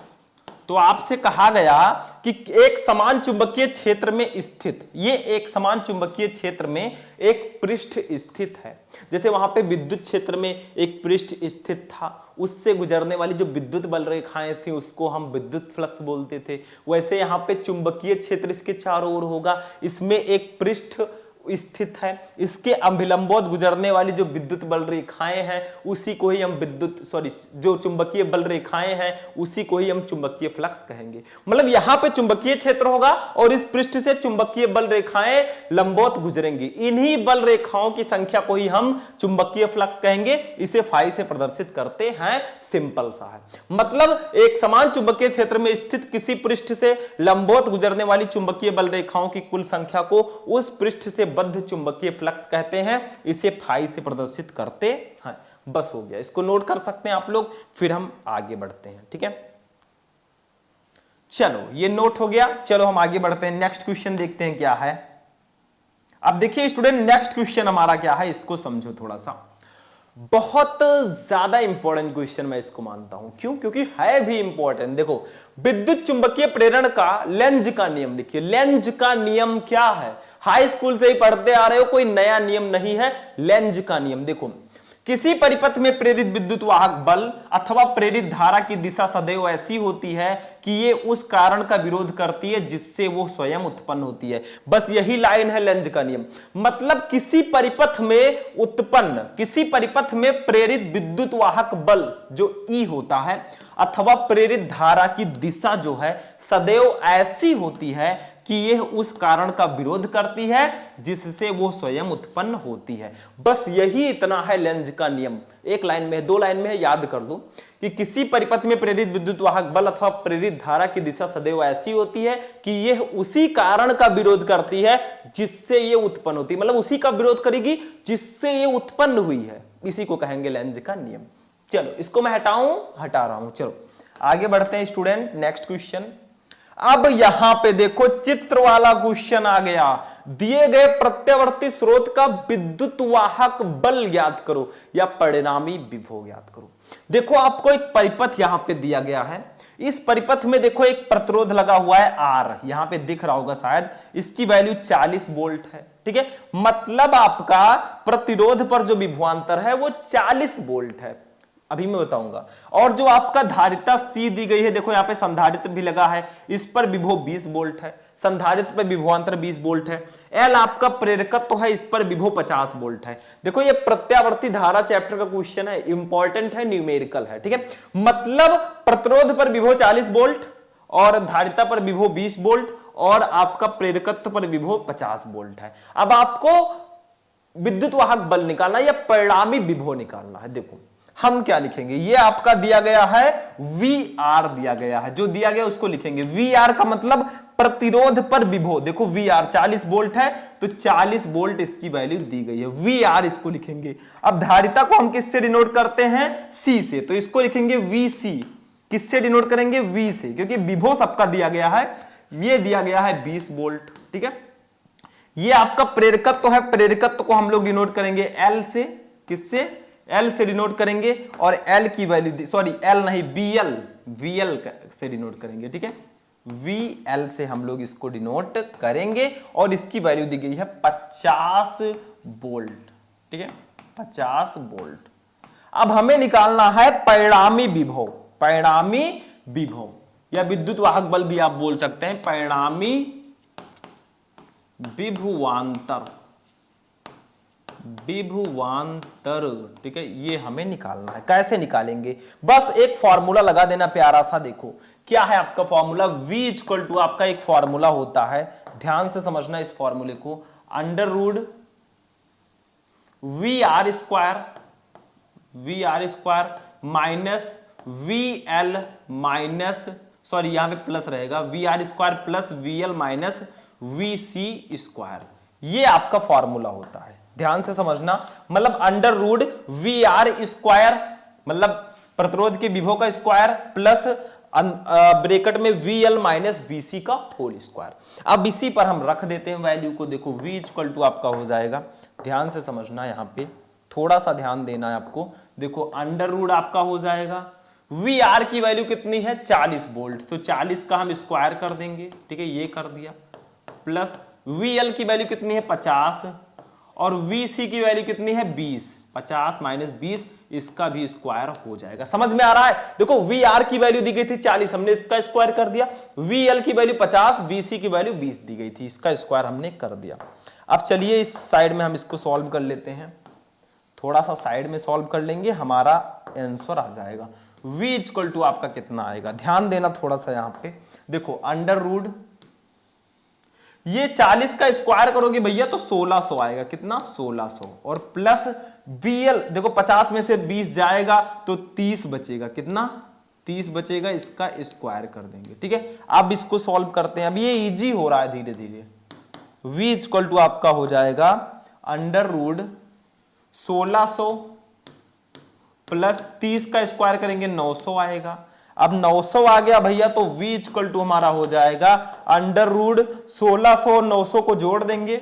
A: तो आपसे कहा गया कि एक समान चुंबकीय क्षेत्र में स्थित, ये एक समान चुंबकीय क्षेत्र में एक पृष्ठ स्थित है। जैसे वहां पे विद्युत क्षेत्र में एक पृष्ठ स्थित था, उससे गुजरने वाली जो विद्युत बल रेखाएं थी उसको हम विद्युत फ्लक्स बोलते थे। वैसे यहाँ पे चुंबकीय क्षेत्र इसके चारों ओर होगा, इसमें एक पृष्ठ स्थित है, इसके अभिलंबवत गुजरने वाली जो विद्युत बल रेखाएं हैं उसी को ही हम जो चुंबकीय बल रेखाएं हैं उसी को ही हम चुंबकीय फ्लक्स कहेंगे। मतलब यहां पे चुंबकीय क्षेत्र होगा और इस पृष्ठ से चुंबकीय बल रेखाएं लंबवत गुजरेंगी। इन्हीं बल रेखाओं की संख्या को ही हम चुंबकीय फ्लक्स कहेंगे। इसे फाई से प्रदर्शित करते हैं। सिंपल सा है। मतलब एक समान चुंबकीय क्षेत्र में स्थित किसी पृष्ठ से लंबवत गुजरने वाली चुंबकीय बल रेखाओं की कुल संख्या को उस पृष्ठ से बद्ध चुंबकीय फ्लक्स कहते हैं। इसे फाई से प्रदर्शित करते हैं। बस हो गया, इसको नोट कर सकते हैं आप लोग, फिर हम आगे बढ़ते हैं, ठीक है। चलो ये नोट हो गया, चलो हम आगे बढ़ते हैं। नेक्स्ट क्वेश्चन देखते हैं क्या है। अब देखिए स्टूडेंट, नेक्स्ट क्वेश्चन हमारा क्या है, इसको समझो थोड़ा सा। बहुत ज्यादा इंपॉर्टेंट क्वेश्चन मैं इसको मानता हूं। क्यों? क्योंकि है भी इंपॉर्टेंट। देखो, विद्युत चुंबकीय प्रेरण का लेंज का नियम लिखिए। लेंज का नियम क्या है? हाई स्कूल से ही पढ़ते आ रहे हो, कोई नया नियम नहीं है। लेंज का नियम देखो, किसी परिपथ में प्रेरित विद्युत वाहक बल अथवा प्रेरित धारा की दिशा सदैव ऐसी होती है कि ये उस कारण का विरोध करती है जिससे वो स्वयं उत्पन्न होती है। बस यही लाइन है लेंज का नियम। मतलब किसी परिपथ में प्रेरित विद्युत वाहक बल जो E होता है अथवा प्रेरित धारा की दिशा जो है सदैव ऐसी होती है कि यह उस कारण का विरोध करती है जिससे वो स्वयं उत्पन्न होती है। बस यही इतना है लेंज का नियम। एक लाइन में, दो लाइन में याद कर दो कि किसी परिपथ में प्रेरित विद्युत वाहक बल अथवा प्रेरित धारा की दिशा सदैव ऐसी होती है कि यह उसी कारण का विरोध करती है जिससे ये उत्पन्न होती है। मतलब उसी का विरोध करेगी जिससे ये उत्पन्न हुई है। इसी को कहेंगे लेंज का नियम। चलो इसको मैं हटा रहा हूं। चलो आगे बढ़ते हैं स्टूडेंट। Next question. अब यहां पे देखो चित्र वाला क्वेश्चन आ गया। दिए गए प्रत्यावर्ती स्रोत का विद्युत वाहक बल ज्ञात करो या परिणामी विभव ज्ञात करो। देखो आपको एक परिपथ यहां पे दिया गया है। इस परिपथ में देखो एक प्रतिरोध लगा हुआ है R, यहां पे दिख रहा होगा शायद। इसकी वैल्यू 40 वोल्ट है, ठीक है। मतलब आपका प्रतिरोध पर जो विभवांतर है वो 40 वोल्ट है। अभी मैं बताऊंगा। और जो आपका धारिता C दी गई है, देखो यहां पे संधारित्र भी लगा है, इस पर विभव 20 वोल्ट है, संधारित्र पर विभवांतर 20 वोल्ट है। L आपका प्रेरकत्व है, इस पर विभव 50 वोल्ट है। देखो ये प्रत्यावर्ती धारा चैप्टर का क्वेश्चन है, इंपॉर्टेंट है, न्यूमेरिकल है, ठीक है। मतलब प्रतिरोध पर विभव 40 वोल्ट और धारिता पर विभव 20 वोल्ट और आपका प्रेरकत्व पर विभव 50 वोल्ट है। अब आपको विद्युत वाहक बल निकालना या परिणामी विभव निकालना है। देखो हम क्या लिखेंगे, ये आपका दिया गया है VR दिया गया है, जो दिया गया उसको लिखेंगे। VR का मतलब प्रतिरोध पर विभव। देखो VR 40 वोल्ट है तो 40 वोल्ट इसकी वैल्यू दी गई है, VR इसको लिखेंगे। अब धारिता को हम किससे डिनोट करते हैं? C से, तो इसको लिखेंगे VC। किससे डिनोट करेंगे? V से, क्योंकि विभव सबका दिया गया है। ये दिया गया है 20 वोल्ट, ठीक है। ये आपका प्रेरकत्व है, प्रेरकत्व को हम लोग डिनोट करेंगे L से। किससे? L से डिनोट करेंगे और L की वैल्यू, सॉरी L नहीं, VL से डिनोट करेंगे, ठीक है। VL से हम लोग इसको डिनोट करेंगे और इसकी वैल्यू दी गई है 50 वोल्ट। ठीक है, 50 वोल्ट। अब हमें निकालना है परिणामी विभव, परिणामी विभव या विद्युत वाहक बल भी आप बोल सकते हैं, परिणामी विभवांतर, विभवांतर। ठीक है, ये हमें निकालना है। कैसे निकालेंगे? बस एक फॉर्मूला लगा देना प्यारा सा। देखो क्या है आपका फॉर्मूला, V इक्वल टू आपका एक फॉर्मूला होता है, ध्यान से समझना इस फॉर्मूले को, under root VR square, VR square minus VL minus, sorry यहां पे प्लस रहेगा, VR square plus VL minus VC square. ये आपका फॉर्मूला होता है, ध्यान से समझना। मतलब अंडर रूड VR स्क्वायर मतलब प्रतिरोध के विभव का स्क्वायर प्लस ब्रैकेट में VL माइनस VC का होल स्क्वायर। अब इसी पर हम रख देते हैं वैल्यू को। देखो V इक्वल टू आपका हो जाएगा, ध्यान से समझना, यहां पे थोड़ा सा ध्यान देना है आपको। देखो अंडर रूड आपका हो जाएगा, VR की वैल्यू कितनी है 40 वोल्ट, तो 40 का हम स्क्वायर कर देंगे। ठीक है, ये कर दिया, प्लस VL की वैल्यू कितनी है 50 और VC की वैल्यू कितनी है 20, 50 माइनस 20, इसका भी स्क्वायर हो जाएगा। समझ में आ रहा है? देखो VR की वैल्यू दी गई थी 40, हमने इसका स्क्वायर कर दिया। VL की वैल्यू 50, VC की वैल्यू 20 दी गई थी, इसका स्क्वायर हमने कर दिया। अब चलिए इस साइड में हम इसको सॉल्व कर लेते हैं, थोड़ा सा साइड में सॉल्व कर लेंगे, हमारा आंसर आ जाएगा। V इक्वल टू आपका कितना आएगा, ध्यान देना थोड़ा सा यहां पे। देखो अंडर रूड ये 40 का स्क्वायर करोगे भैया तो 1600 आएगा, कितना 1600, और प्लस VL देखो 50 में से 20 जाएगा तो 30 बचेगा, कितना 30 बचेगा, इसका स्क्वायर कर देंगे। ठीक है, अब इसको सॉल्व करते हैं, अब ये इजी हो रहा है धीरे धीरे। V इक्वल टू आपका हो जाएगा अंडर रूड 1600 प्लस 30 का स्क्वायर करेंगे 900 आएगा। अब 900 आ गया भैया तो V इक्वल टू हमारा हो जाएगा अंडर रूड 1600, 900 को जोड़ देंगे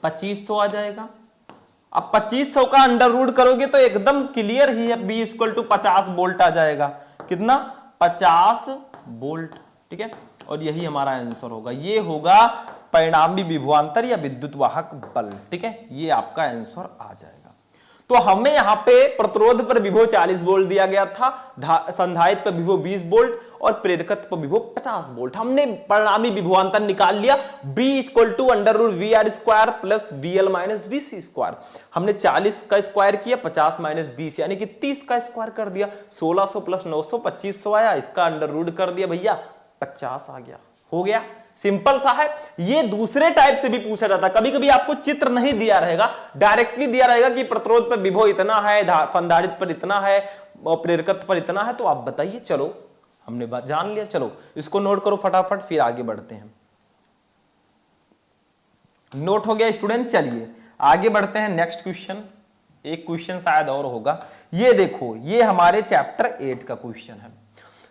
A: 2500 आ जाएगा। अब 2500 का अंडर रूड करोगे तो एकदम क्लियर ही है, B इक्वल टू 50 वोल्ट आ जाएगा, कितना 50 वोल्ट। ठीक है, और यही हमारा आंसर होगा, ये होगा परिणामी विभवांतर या विद्युत वाहक बल। ठीक है, ये आपका आंसर आ जाएगा। तो हमें यहां पे प्रतिरोध पर विभव 40 वोल्ट दिया गया था, संधारित्र पर विभव 20 वोल्ट और प्रेरकत्व पर विभव 50 वोल्ट। हमने परिणामी विभवांतर निकाल लिया, B equal to under root VR square plus VL minus VC square. हमने 40 का स्क्वायर किया, 50 माइनस 20 यानी कि 30 का स्क्वायर कर दिया, 1600 प्लस 900 2500 आया, इसका अंडर रूट कर दिया भैया 50 आ गया, हो गया। सिंपल सा है। ये दूसरे टाइप से भी पूछा जाता है, कभी कभी आपको चित्र नहीं दिया रहेगा, डायरेक्टली दिया रहेगा कि प्रतिरोध पर विभव इतना है, संधारित्र पर इतना है और प्रेरकत्व पर इतना है, तो आप बताइए। चलो हमने बात जान लिया, चलो इसको नोट करो फटाफट, फिर आगे बढ़ते हैं। नोट हो गया स्टूडेंट? चलिए आगे बढ़ते हैं। नेक्स्ट क्वेश्चन, एक क्वेश्चन शायद और होगा। ये देखो, ये हमारे चैप्टर 8 का क्वेश्चन है।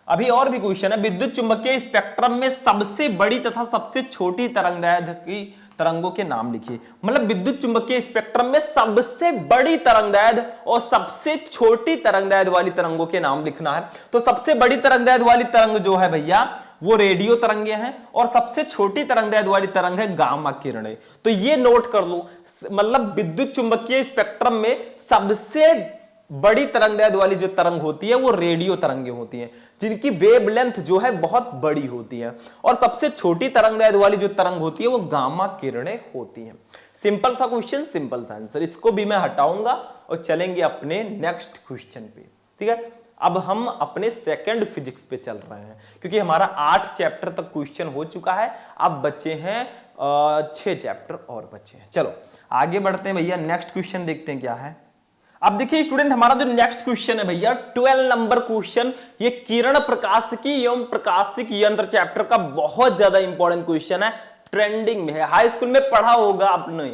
A: अभी और भी क्वेश्चन है। विद्युत चुंबकीय स्पेक्ट्रम में सबसे बड़ी तथा सबसे छोटी तरंगदैर्घ्य की तरंगों के नाम लिखिए। मतलब विद्युत चुंबकीय स्पेक्ट्रम में सबसे बड़ी तरंगदैर्घ्य और सबसे छोटी तरंगदैर्घ्य वाली तरंगों के नाम लिखना है। तो सबसे बड़ी तरंगदैर्घ्य वाली तरंग जो है भैया वो रेडियो तरंगे हैं, और सबसे छोटी तरंगदैर्घ्य वाली तरंग है गामा किरणें। तो ये नोट कर लो, मतलब विद्युत चुंबकीय स्पेक्ट्रम में सबसे बड़ी तरंगदैर्घ्य वाली जो तरंग होती है वो रेडियो तरंगे होती हैं, जिनकी वेवलेंथ जो है बहुत बड़ी होती है, और सबसे छोटी तरंगदैर्घ्य वाली जो तरंग होती है वो गामा किरणें होती हैं। सिंपल सा क्वेश्चन, सिंपल सा आंसर। इसको भी मैं हटाऊंगा और चलेंगे अपने नेक्स्ट क्वेश्चन पे। ठीक है, अब हम अपने सेकंड फिजिक्स पे चल रहे हैं, क्योंकि हमारा 8 चैप्टर तक क्वेश्चन हो चुका है, अब बचे हैं 6 चैप्टर और बचे हैं। चलो आगे बढ़ते हैं भैया, नेक्स्ट क्वेश्चन देखते हैं क्या है। अब देखिए स्टूडेंट, हमारा जो नेक्स्ट क्वेश्चन है भैया 12 नंबर क्वेश्चन, ये किरण प्रकाशिकी एवं प्रकाशिक यंत्र चैप्टर का बहुत ज्यादा इंपॉर्टेंट क्वेश्चन है, ट्रेंडिंग में है। हाई स्कूल में पढ़ा होगा आपने।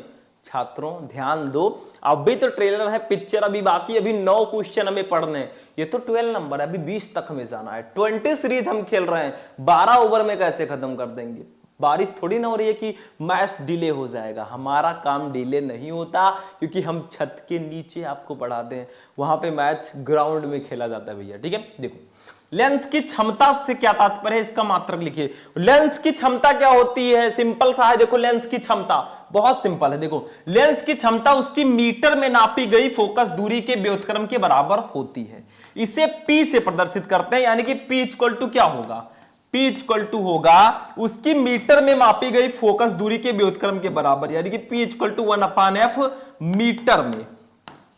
A: छात्रों ध्यान दो, अभी तो ट्रेलर है, पिक्चर अभी बाकी, अभी 9 क्वेश्चन हमें पढ़ने हैं। ये तो 12 नंबर है, अभी 20 तक हमें जाना है। 20 सीरीज हम खेल रहे हैं, 12 ओवर में कैसे खत्म कर देंगे। बारिश थोड़ी ना हो रही है कि मैच डिले हो जाएगा, हमारा काम डिले नहीं होता, क्योंकि हम छत के नीचे आपको पढ़ाते हैं, वहां पे मैच ग्राउंड में खेला जाता है भैया। ठीक है, देखो लेंस की क्षमता से क्या तात्पर्य है, इसका मात्रक लिखिए। लेंस की क्षमता क्या होती है, सिंपल सा है। देखो लेंस की क्षमता बहुत सिंपल है। देखो लेंस की क्षमता उसकी मीटर में नापी गई फोकस दूरी के व्युत्क्रम के बराबर होती है। इसे P से प्रदर्शित करते हैं, यानी कि P इक्वल टू क्या होगा, P इक्वल टू होगा उसकी मीटर में मापी गई फोकस दूरी के व्युत्क्रम के बराबर, यानी कि P equal to 1/f metre में,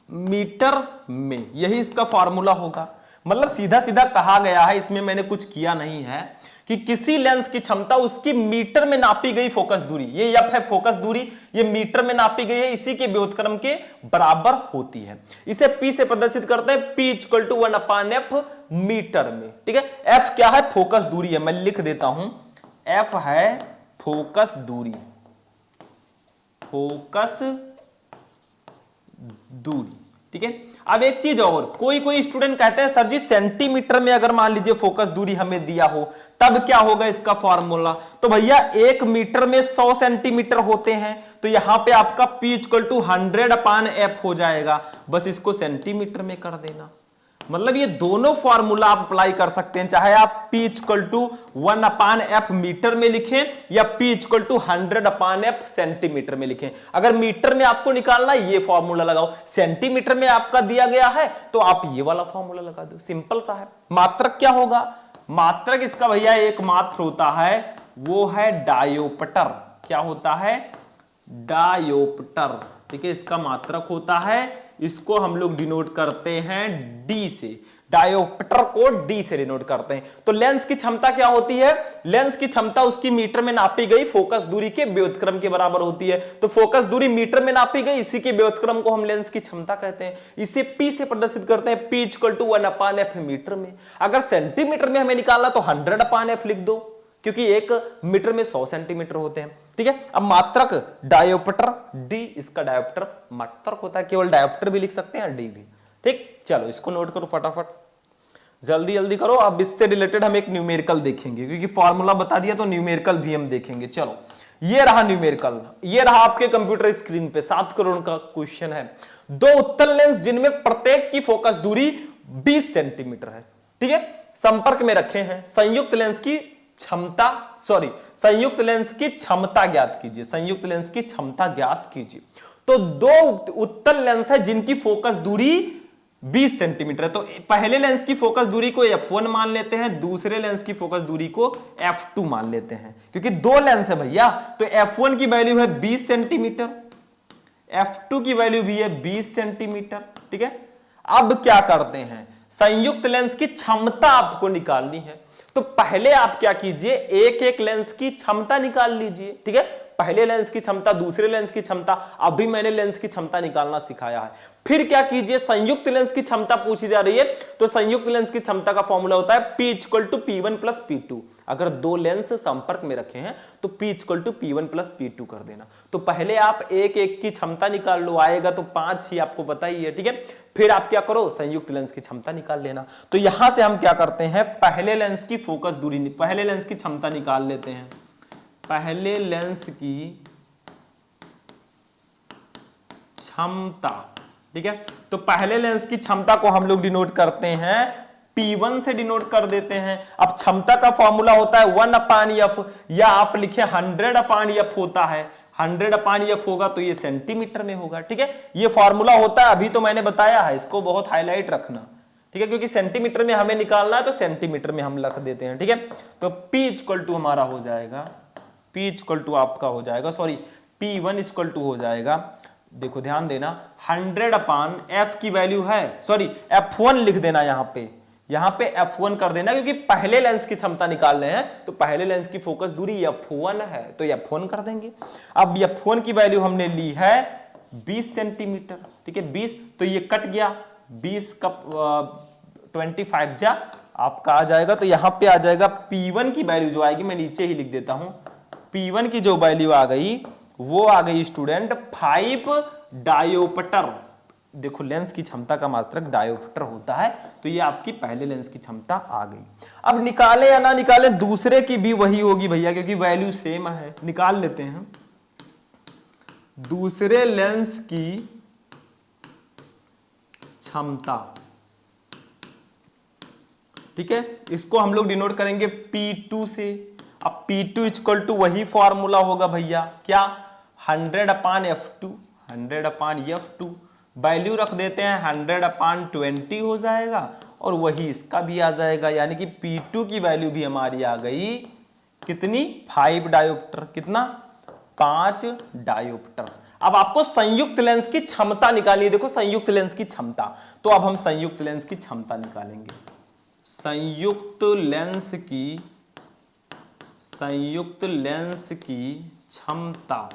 A: मीटर में, यही इसका फॉर्मूला होगा। मतलब सीधा सीधा कहा गया है, इसमें मैंने कुछ किया नहीं है, कि किसी लेंस की क्षमता उसकी मीटर में नापी गई फोकस दूरी, ये एफ है फोकस दूरी, ये मीटर में नापी गई है, इसी के व्युत्क्रम के बराबर होती है। इसे P से प्रदर्शित करते हैं, P equal to 1/f metre में। ठीक है, F क्या है, फोकस दूरी है, मैं लिख देता हूं, F है फोकस दूरी, फोकस दूरी। ठीक है, अब एक चीज और, कोई स्टूडेंट कहते हैं सर जी सेंटीमीटर में अगर मान लीजिए फोकस दूरी हमें दिया हो तब क्या होगा इसका फॉर्मूला। तो भैया 1 मीटर में 100 सेंटीमीटर होते हैं, तो यहां पे आपका P इक्वल टू 100/f हो जाएगा, बस इसको सेंटीमीटर में कर देना। मतलब ये दोनों फॉर्मूला आप अप्लाई कर सकते हैं, चाहे आप P equal to 1/f metre में लिखें या P equal to 100/f centimetre में लिखें। अगर मीटर में आपको निकालना है ये फॉर्मूला लगाओ, सेंटीमीटर में आपका दिया गया है तो आप ये वाला फॉर्मूला लगा दो, सिंपल सा है। मात्रक क्या होगा, मात्रक इसका भैया एक मात्र होता है, वो है डायोप्टर। क्या होता है, डायोप्टर। ठीक है, इसका मात्रक होता है, इसको हम लोग डिनोट करते हैं D से, डायोप्टर को D से डिनोट करते हैं। तो लेंस की क्षमता क्या होती है, लेंस की क्षमता उसकी मीटर में नापी गई फोकस दूरी के व्युत्क्रम के बराबर होती है। तो फोकस दूरी मीटर में नापी गई, इसी के व्युत्क्रम को हम लेंस की क्षमता कहते हैं। इसे P से प्रदर्शित करते हैं, P equal to 1/f metre में। अगर सेंटीमीटर में हमें निकालना तो 100/f लिख दो, क्योंकि 1 मीटर में 100 सेंटीमीटर होते हैं। ठीक है, अब मात्रक डायोप्टर D, इसका डायोप्टर मात्रक होता है, केवल डायोप्टर भी लिख सकते हैं D भी। ठीक, चलो इसको नोट करो फटाफट, जल्दी जल्दी करो। अब इससे रिलेटेड हम एक न्यूमेरिकल देखेंगे, क्योंकि फॉर्मूला बता दिया तो न्यूमेरिकल भी हम देखेंगे। चलो ये रहा न्यूमेरिकल, ये रहा आपके कंप्यूटर स्क्रीन पे 7 करोड़ का क्वेश्चन है। 2 उत्तल लेंस जिनमें प्रत्येक की फोकस दूरी 20 सेंटीमीटर है। ठीक है, संपर्क में रखे हैं, संयुक्त लेंस की क्षमता, संयुक्त लेंस की क्षमता ज्ञात कीजिए, संयुक्त लेंस की क्षमता ज्ञात कीजिए। तो 2 उत्तल लेंस है जिनकी फोकस दूरी 20 सेंटीमीटर है। तो पहले लेंस की फोकस दूरी को f1 मान लेते हैं, दूसरे लेंस की फोकस दूरी को f2 मान लेते हैं, क्योंकि 2 लेंस है भैया। तो f1 की वैल्यू है 20 सेंटीमीटर, f2 की वैल्यू भी है 20 सेंटीमीटर। ठीक है, अब क्या करते हैं, संयुक्त लेंस की क्षमता आपको निकालनी है। तो पहले आप क्या कीजिए, एक एक लेंस की क्षमता निकाल लीजिए। ठीक है, पहले लेंस की क्षमता, दूसरे लेंस की क्षमता, अभी मैंने लेंस की क्षमता निकालना सिखाया है। फिर क्या कीजिए, संयुक्त लेंस की क्षमता पूछी जा रही है, तो संयुक्त लेंस की क्षमता का फॉर्मूला होता है P equal to P1 plus P2। अगर 2 लेंस संपर्क में रखे हैं तो P equal to P1 plus P2 कर देना। तो पहले आप एक एक की क्षमता निकाल लो, आएगा तो 5 ही, आपको पता ही है। ठीक है, फिर आप क्या करो, संयुक्त लेंस की क्षमता निकाल लेना। तो यहां से हम क्या करते हैं, पहले लेंस की फोकस दूरी, पहले लेंस की क्षमता निकाल लेते हैं। पहले लेंस की क्षमता, ठीक है, तो पहले लेंस की क्षमता को हम लोग डिनोट करते हैं P1 से डिनोट कर देते हैं। अब क्षमता का फॉर्मूला होता है 1/f, या आप लिखे 100/f होता है, 100/f होगा तो ये सेंटीमीटर में होगा। ठीक है, ये फॉर्मूला होता है, अभी तो मैंने बताया है, इसको बहुत हाईलाइट रखना। ठीक है, क्योंकि सेंटीमीटर में हमें निकालना है तो सेंटीमीटर में हम लिख देते हैं। ठीक है, तो P इक्वल टू हमारा हो जाएगा, P इक्वल टू आपका हो जाएगा, P1 इक्वल टू हो जाएगा, देखो ध्यान देना, 100/f की वैल्यू है, f1 लिख देना, यहां पे f1 कर देना, क्योंकि पहले लेंस की क्षमता निकाल रहे हैं, तो पहले लेंस की फोकस दूरी f1 है, तो f1 कर देंगे। अब f1 की वैल्यू हमने ली है 20 सेंटीमीटर। ठीक है, 20, तो ये कट गया, 20 का 25 जा आपका आ जाएगा, तो यहां पे आ जाएगा P1 की वैल्यू जो आएगी, मैं नीचे ही लिख देता हूं, P1 की जो वैल्यू आ गई वो आ गई स्टूडेंट 5 डायोप्टर। देखो लेंस की क्षमता का मात्रक डायोप्टर होता है, तो ये आपकी पहले लेंस की क्षमता आ गई। अब निकाले या ना निकाले, दूसरे की भी वही होगी भैया, क्योंकि वैल्यू सेम है। निकाल लेते हैं, दूसरे लेंस की क्षमता, ठीक है, इसको हम लोग डिनोट करेंगे P2 से। अब P2 इक्वल टू वही फॉर्मूला होगा भैया, क्या 100/F2, 100/F2 वैल्यू रख देते हैं 100/20 हो जाएगा, और वही इसका भी आ जाएगा, यानी कि P2 की वैल्यू भी हमारी आ गई कितनी, 5 डायोप्टर, कितना 5 डायोप्टर। अब आपको संयुक्त लेंस की क्षमता निकालनी है। देखो संयुक्त लेंस की क्षमता, तो अब हम संयुक्त लेंस की क्षमता निकालेंगे। संयुक्त लेंस की क्षमता,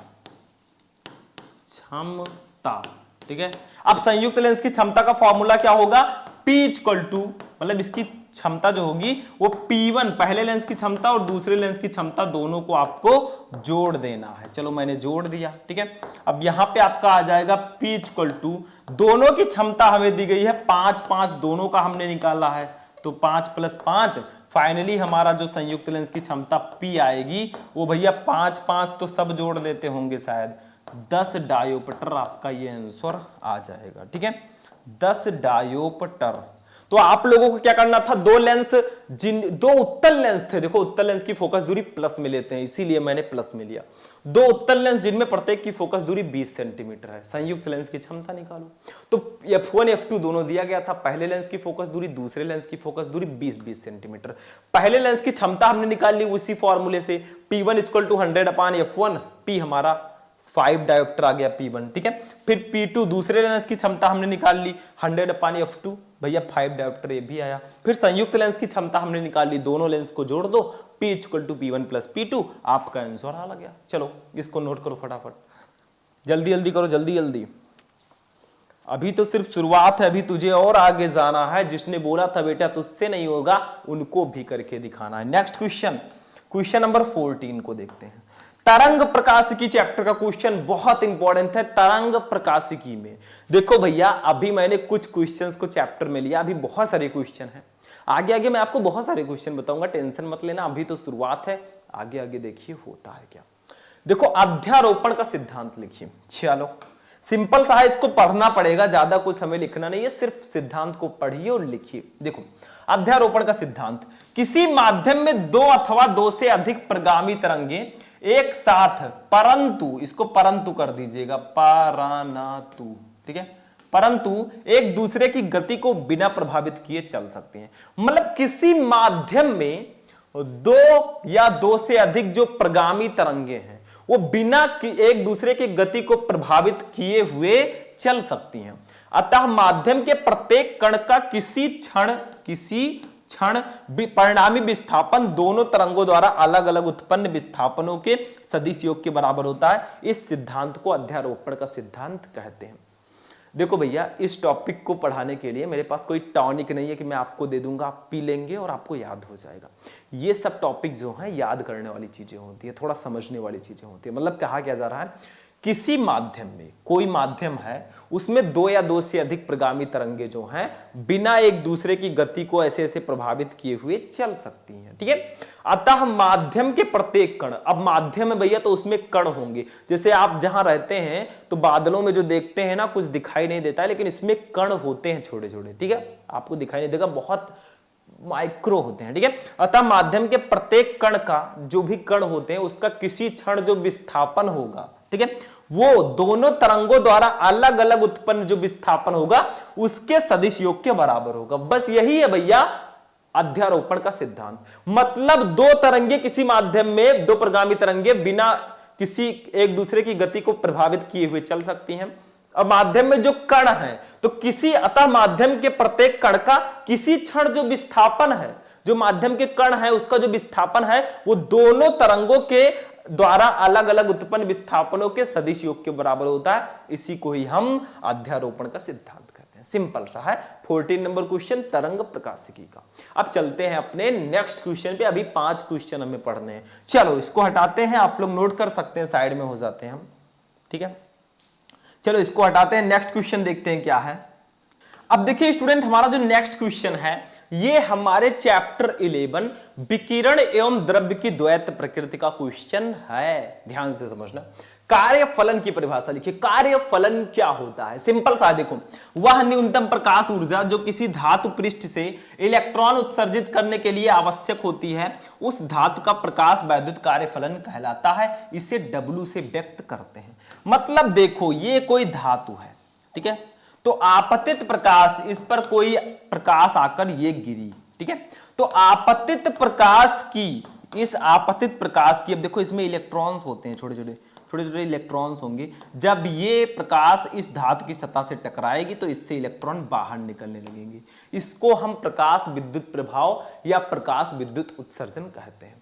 A: ठीक है। अब संयुक्त लेंस की क्षमता का फॉर्मूला क्या होगा, P इक्वल टू, मतलब इसकी क्षमता जो होगी वो P1 पहले लेंस की क्षमता और दूसरे लेंस की क्षमता दोनों को आपको जोड़ देना है। चलो मैंने जोड़ दिया, ठीक है। अब यहां पे आपका आ जाएगा P इक्वल टू, दोनों की क्षमता हमें दी गई है 5 5, दोनों का हमने निकाला है, तो 5 + 5, फाइनली हमारा जो संयुक्त लेंस की क्षमता P आएगी वो भैया 5 5 तो सब जोड़ देते होंगे शायद, 10 डायोप्टर आपका ये आंसर आ जाएगा, ठीक है, 10 डायोप्टर। तो आप लोगों को क्या करना था, दो लेंस दो उत्तल लेंस थे, देखो उत्तल लेंस की फोकस दूरी प्लस में लेते हैं, इसीलिए मैंने प्लस में लिया। दो उत्तल लेंस जिनमें प्रत्येक की फोकस दूरी 20 सेंटीमीटर है, संयुक्त लेंस की क्षमता निकालो। तो F1 F2 दोनों दिया गया था, पहले लेंस की फोकस दूरी, दूसरे लेंस की फोकस दूरी 20 सेंटीमीटर। पहले लेंस की क्षमता हमने निकाल ली उसी फॉर्मूले से, P1 equal to 100/F1, P हमारा 5 डायोप्टर आ गया P1, ठीक है। फिर P2 दूसरे लेंस की क्षमता हमने निकाल ली 100/F2, भैया 5 डायोप्टर ये भी आया। फिर संयुक्त लेंस की क्षमता हमने निकाल ली, दोनों लेंस को जोड़ दो, P equal to P1 + P2, आपका आंसर आ गया। चलो इसको नोट करो फटाफट, जल्दी जल्दी करो, जल्दी जल्दी, अभी तो सिर्फ शुरुआत है, अभी तुझे और आगे जाना है। जिसने बोला था बेटा तुझसे नहीं होगा, उनको भी करके दिखाना है। नेक्स्ट क्वेश्चन नंबर 14 को देखते हैं। तरंग प्रकाशिकी चैप्टर का क्वेश्चन बहुत इंपॉर्टेंट है। तरंग प्रकाशिकी में देखो भैया, अभी मैंने कुछ क्वेश्चंस को चैप्टर में लिया, अभी बहुत सारे क्वेश्चन हैं, आगे आगे मैं आपको बहुत सारे क्वेश्चन बताऊंगा, टेंशन मत लेना, अभी तो शुरुआत है, आगे आगे देखिए होता है क्या। देखो अध्यारोपण का सिद्धांत लिखिए, चलो सिंपल सा है, इसको पढ़ना पड़ेगा, ज्यादा कुछ हमें लिखना नहीं है, सिर्फ सिद्धांत को पढ़िए और लिखिए। देखो अध्यारोपण का सिद्धांत, किसी माध्यम में दो अथवा दो से अधिक प्रगामी तरंगे एक साथ, परंतु, इसको परंतु कर दीजिएगा, परंतु, ठीक है, परंतु एक दूसरे की गति को बिना प्रभावित किए चल सकते हैं। मतलब किसी माध्यम में दो या दो से अधिक जो प्रगामी तरंगे हैं वो बिना एक दूसरे की गति को प्रभावित किए हुए चल सकती हैं। अतः माध्यम के प्रत्येक कण का किसी क्षण परिणामी विस्थापन दोनों तरंगों द्वारा अलग अलग उत्पन्न विस्थापनों के सदिश योग के बराबर होता है। इस सिद्धांत को अध्यारोपण का सिद्धांत कहते हैं। देखो भैया, इस टॉपिक को पढ़ाने के लिए मेरे पास कोई टॉनिक नहीं है कि मैं आपको दे दूंगा, आप पी लेंगे और आपको याद हो जाएगा। ये सब टॉपिक जो है याद करने वाली चीजें होती है, थोड़ा समझने वाली चीजें होती है। मतलब कहा क्या जा रहा है, किसी माध्यम में, कोई माध्यम है, उसमें दो या दो से अधिक प्रगामी तरंगे जो हैं बिना एक दूसरे की गति को ऐसे ऐसे प्रभावित किए हुए चल सकती हैं, ठीक है। अतः माध्यम के प्रत्येक कण, अब माध्यम में भैया तो उसमें कण होंगे, जैसे आप जहां रहते हैं तो बादलों में जो देखते हैं ना, कुछ दिखाई नहीं देता है, लेकिन इसमें कण होते हैं छोटे छोटे, ठीक है, आपको दिखाई नहीं देगा, बहुत माइक्रो होते हैं, ठीक है। अतः माध्यम के प्रत्येक कण का, जो भी कण होते हैं उसका किसी क्षण जो विस्थापन होगा, ठीक है, वो दोनों तरंगों द्वारा अलग अलग उत्पन्न जो विस्थापन होगा उसके सदिश योग के बराबर होगा। बस यही है भैया अध्यारोपण का सिद्धांत। मतलब दो तरंगे किसी माध्यम में, दो प्रगामी तरंगे बिना किसी एक दूसरे की गति को प्रभावित किए हुए चल सकती हैं। अब माध्यम में जो कण है तो किसी, अतः माध्यम के प्रत्येक कण का किसी क्षण जो विस्थापन है, जो माध्यम के कण है उसका जो विस्थापन है वो दोनों तरंगों के द्वारा अलग अलग उत्पन्न विस्थापनों के सदिश योग के बराबर होता है। इसी को ही हम अध्यारोपण का सिद्धांत कहते हैं। सिंपल सा है। 14 नंबर क्वेश्चन तरंग प्रकाशिकी का। अब चलते हैं अपने नेक्स्ट क्वेश्चन पे। अभी 5 क्वेश्चन हमें पढ़ने हैं। चलो इसको हटाते हैं, आप लोग नोट कर सकते हैं, साइड में हो जाते हैं हम, ठीक है। चलो इसको हटाते हैं, नेक्स्ट क्वेश्चन देखते हैं क्या है। अब देखिए स्टूडेंट, हमारा जो नेक्स्ट क्वेश्चन है ये हमारे चैप्टर 11 विकिरण एवं द्रव्य की द्वैत प्रकृति का क्वेश्चन है। ध्यान से समझना। कार्यफलन की परिभाषा लिखिए। कार्यफलन क्या होता है? सिंपल सा देखो, वह न्यूनतम प्रकाश ऊर्जा जो किसी धातु पृष्ठ से इलेक्ट्रॉन उत्सर्जित करने के लिए आवश्यक होती है, उस धातु का प्रकाश वैद्युत कार्यफलन कहलाता है। इसे W से व्यक्त करते हैं। मतलब देखो, ये कोई धातु है, ठीक है, तो आपतित प्रकाश, इस पर कोई प्रकाश आकर ये गिरी, ठीक है, तो आपतित प्रकाश की, इस आपतित प्रकाश की, अब देखो इसमें इलेक्ट्रॉन्स होते हैं, छोटे छोटे इलेक्ट्रॉन्स होंगे। जब ये प्रकाश इस धातु की सतह से टकराएगी तो इससे इलेक्ट्रॉन बाहर निकलने लगेंगे। इसको हम प्रकाश विद्युत प्रभाव या प्रकाश विद्युत उत्सर्जन कहते हैं।